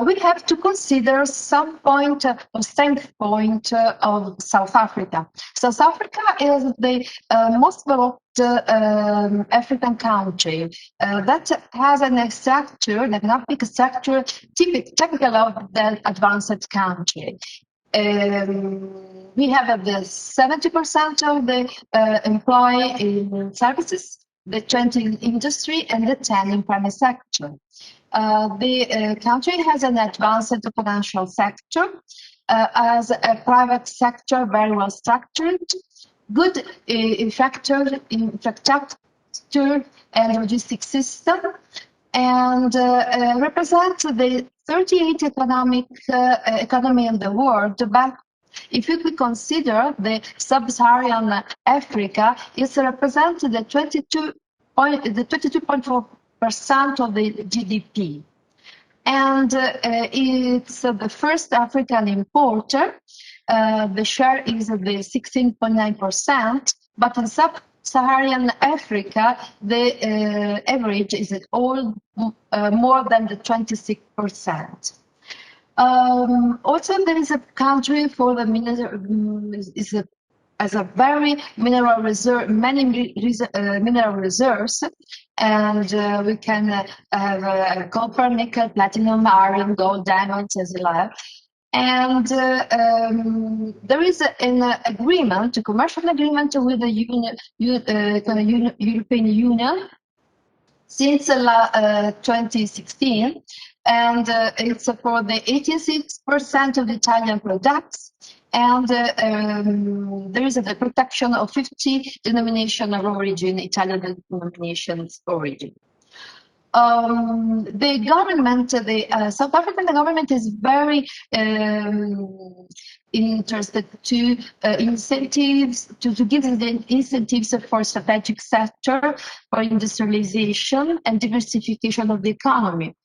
We have to consider some point or standpoint of South Africa. South Africa is the most developed African country that has an economic structure typical of the advanced country. We have the 70% of the employee in services, the 20% in industry, and the 10% in private sector. The country has an advanced financial sector, as a private sector very well structured, good infrastructure and logistics system, and represents the 38th economy in the world. But if you could consider the sub-Saharan Africa, it represents the 22.4% of the GDP. And it's the first African importer. The share is the 16.9%, but in Sub-Saharan Africa, the average is all more than the 26%. Also, there is a country for the has a very mineral reserve, many mineral reserves, and we can have copper, nickel, platinum, iron, gold, diamonds as well. And there is an agreement, a commercial agreement with the European Union since 2016, and it's for the 86% of the Italian products, and there is the protection of 50 denomination of origin, Italian denominations origin. The government, the South African government is very interested to incentives, to give the incentives for strategic sector, for industrialization and diversification of the economy,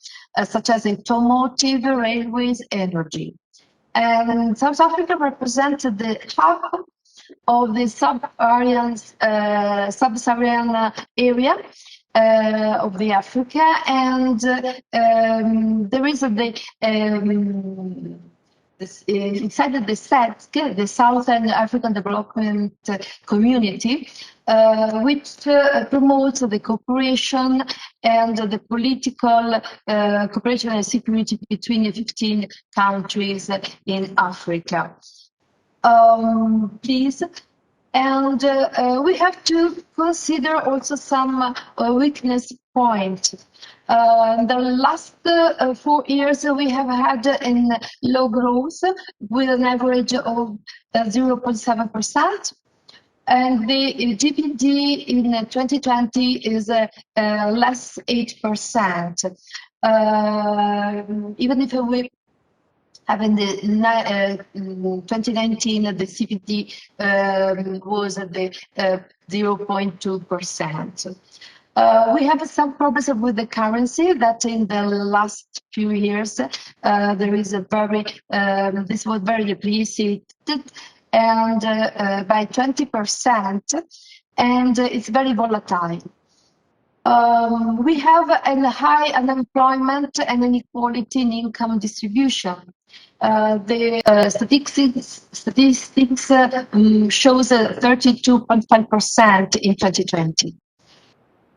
such as automotive, railways, energy. And South Africa represents the half of the sub-Saharan area of the Africa, and there is inside the SADC, the Southern African Development Community, which promotes the cooperation and the political cooperation and security between the 15 countries in Africa. Please. And we have to consider also some weakness points. In the last 4 years, we have had a low growth with an average of 0.7%. And the GDP in 2020 is less 8%. Even if we have in the 2019, the CPD was at the 0.2%. We have some problems with the currency that in the last few years, there is a very, this was very depreciated, and by 20%, and it's very volatile. We have a high unemployment and inequality in income distribution. The statistics shows 32.5% in 2020.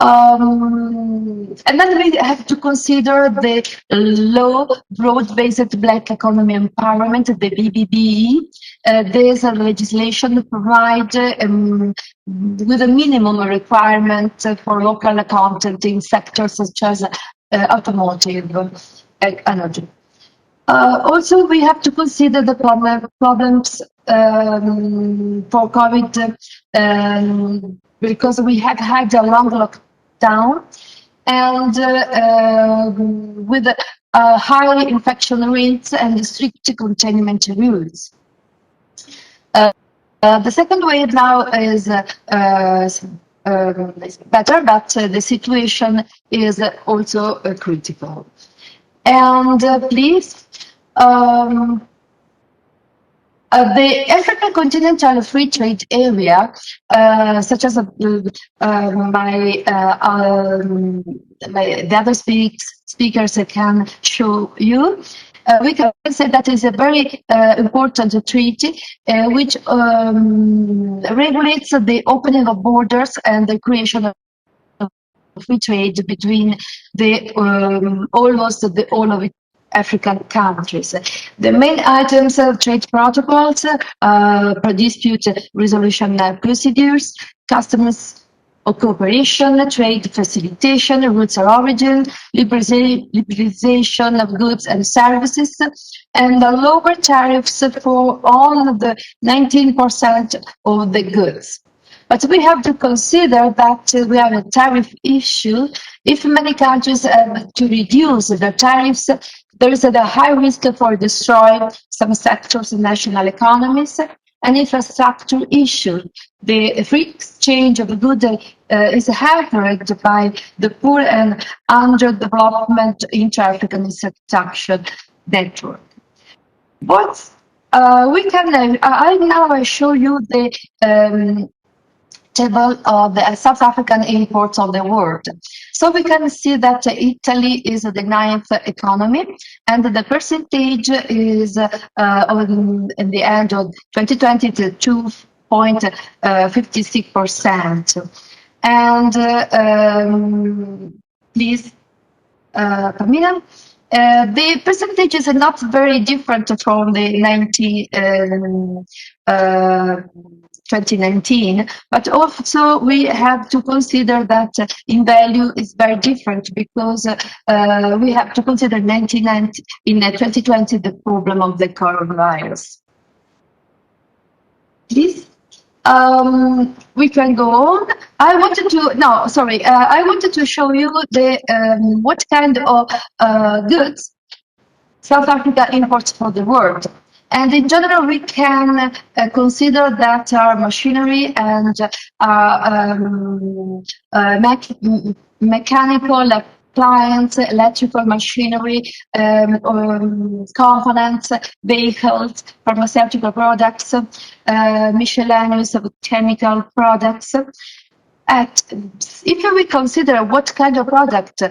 And then we have to consider the low broad-based black economy empowerment, the BBBE. There's a legislation provide with a minimum requirement for local content in sectors such as automotive energy. Also, we have to consider the problems for COVID because we have had a long lockdown and with high infection rates and strict containment rules. The second wave now is better, but the situation is also critical. And please, the African Continental Free Trade Area, such as the other speakers can show you, we can say that is a very important treaty which regulates the opening of borders and the creation of free trade between the almost all of African countries. The main items of trade protocols are dispute resolution procedures, customs cooperation, trade facilitation, routes of origin, liberalization of goods and services, and the lower tariffs for all the 19% of the goods. But we have to consider that we have a tariff issue. If many countries have to reduce their tariffs, there is a high risk for destroying some sectors in national economies. An infrastructure issue. The free exchange of goods is hampered by the poor and underdevelopment inter-African infrastructure network. But we can. I show you the table of the South African imports of the world. So we can see that Italy is the 9th economy, and the percentage is in the end of 2020 to 2.56%. And please, Pamina. The percentage is not very different from the 2019, but also we have to consider that in value is very different, because we have to consider in 2020 the problem of the coronavirus. Please. We can go on. I wanted to show you the what kind of goods South Africa imports for the world. And in general, we can consider that our machinery and mechanical appliance, electrical machinery, components, vehicles, pharmaceutical products, miscellaneous chemical products. If we consider what kind of product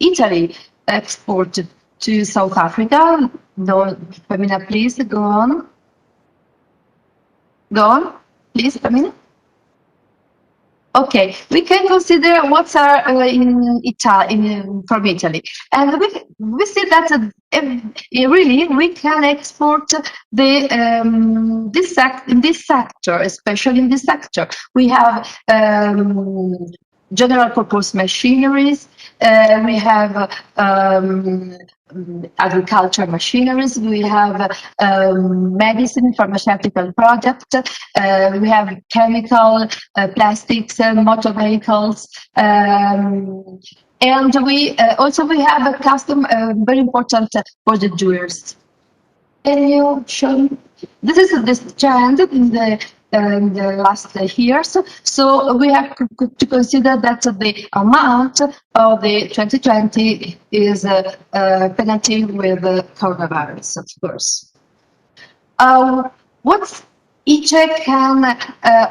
Italy exports to South Africa, Pamina, please go on. Go on, please, Pamina. Okay, we can consider what are from Italy, and we see that really we can export in this sector, especially in this sector. We have general purpose machineries. We have agriculture machineries. We have medicine, pharmaceutical products. We have chemical, plastics, motor vehicles, and we have a custom very important for the jewelers. Can you show me? This is the trend in the last years. So we have to consider that the amount of the 2020 is penalty with the coronavirus, of course. What ICE can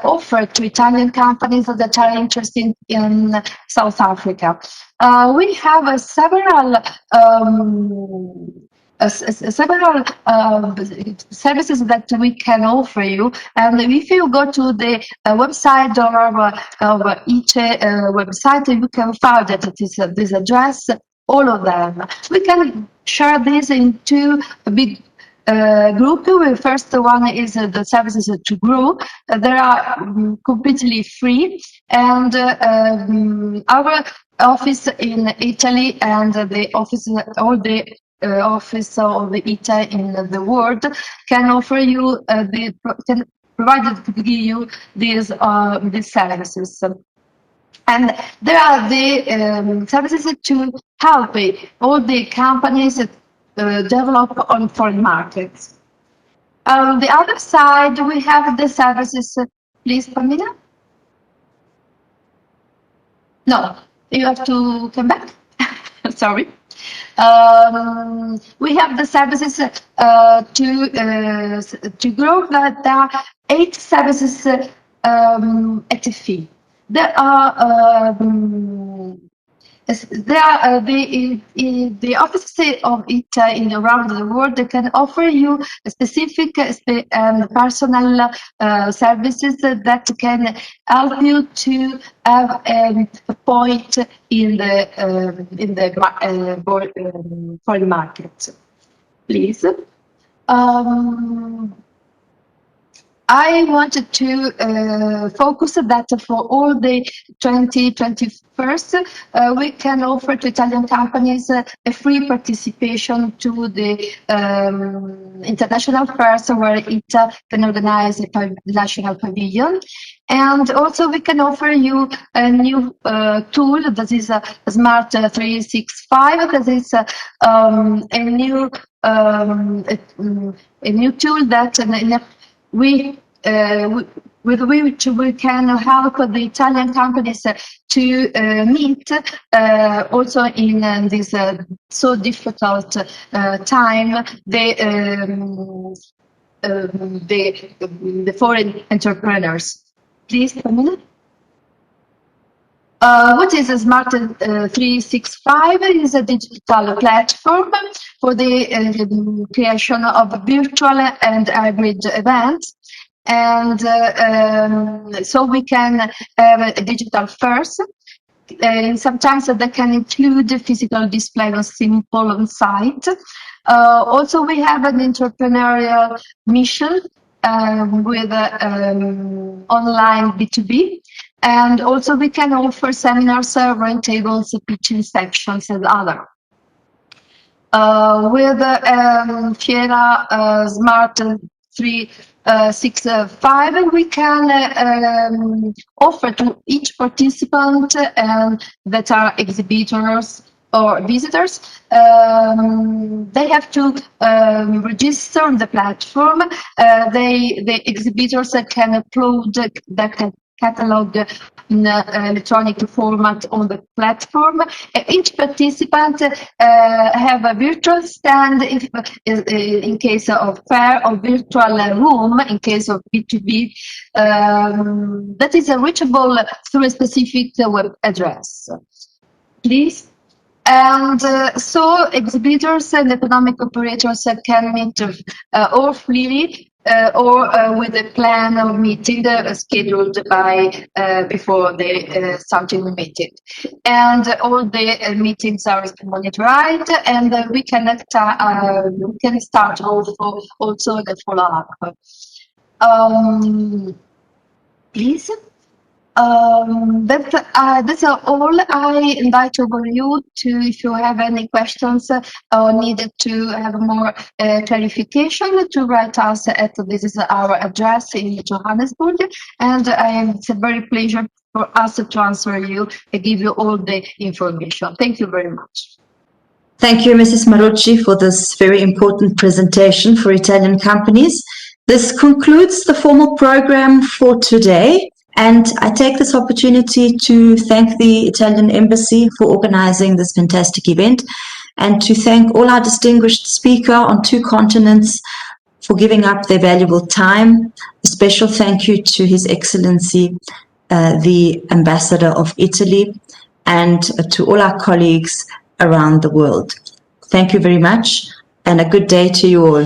offer to Italian companies that are interested in South Africa? We have several services that we can offer you, and if you go to the website of each website, you can find that it is this address, all of them. We can share this in two big group. The first one is the services to grow. They are completely free, and our office in Italy and the office, all the office of the ITA in the world can offer you can provide to give you these services. And there are the services to help all the companies develop on foreign markets. On the other side, we have the services. Please, Pamina. No, you have to come back. Sorry. We have the services to grow. That there are 8 services at a fee. There are the offices of ITA in around the world. They can offer you a specific and personal services that can help you to have a point in the foreign market. Please. I wanted to focus that for all the 2021, we can offer to Italian companies a free participation to the international fairs where ITA can organize a national pavilion. And also we can offer you a new tool that is a Smart 365. That is a new tool that with which we can help the Italian companies to meet also in this so difficult time the foreign entrepreneurs. Please, Pamina. What is a Smart 365? It is a digital platform for the creation of virtual and hybrid events. And so we can have a digital first. Sometimes that can include a physical display or simple on site. Also, we have an entrepreneurial mission with online B2B. And also we can offer seminars, roundtables, pitching sections and other. With Fiera Smart 365, we can offer to each participant that are exhibitors or visitors, they have to register on the platform. The exhibitors can upload the catalog in electronic format on the platform. Each participant have a virtual stand if in case of fair, or virtual room in case of B2B that is reachable through a specific web address. Please. And so exhibitors and economic operators can meet or freely or with a plan of meeting scheduled by before the starting the meeting. And all the meetings are monitored, and we can start also the follow-up. Please. That's all. I invite you to, if you have any questions or needed to have more clarification, to write us at this is our address in Johannesburg, and it's a very pleasure for us to answer you and give you all the information. Thank you very much. Thank you, Mrs. Marucci, for this very important presentation for Italian companies. This concludes the formal program for today. And I take this opportunity to thank the Italian Embassy for organizing this fantastic event, and to thank all our distinguished speakers on 2 continents for giving up their valuable time. A special thank you to His Excellency, the Ambassador of Italy, and to all our colleagues around the world. Thank you very much, and a good day to you all.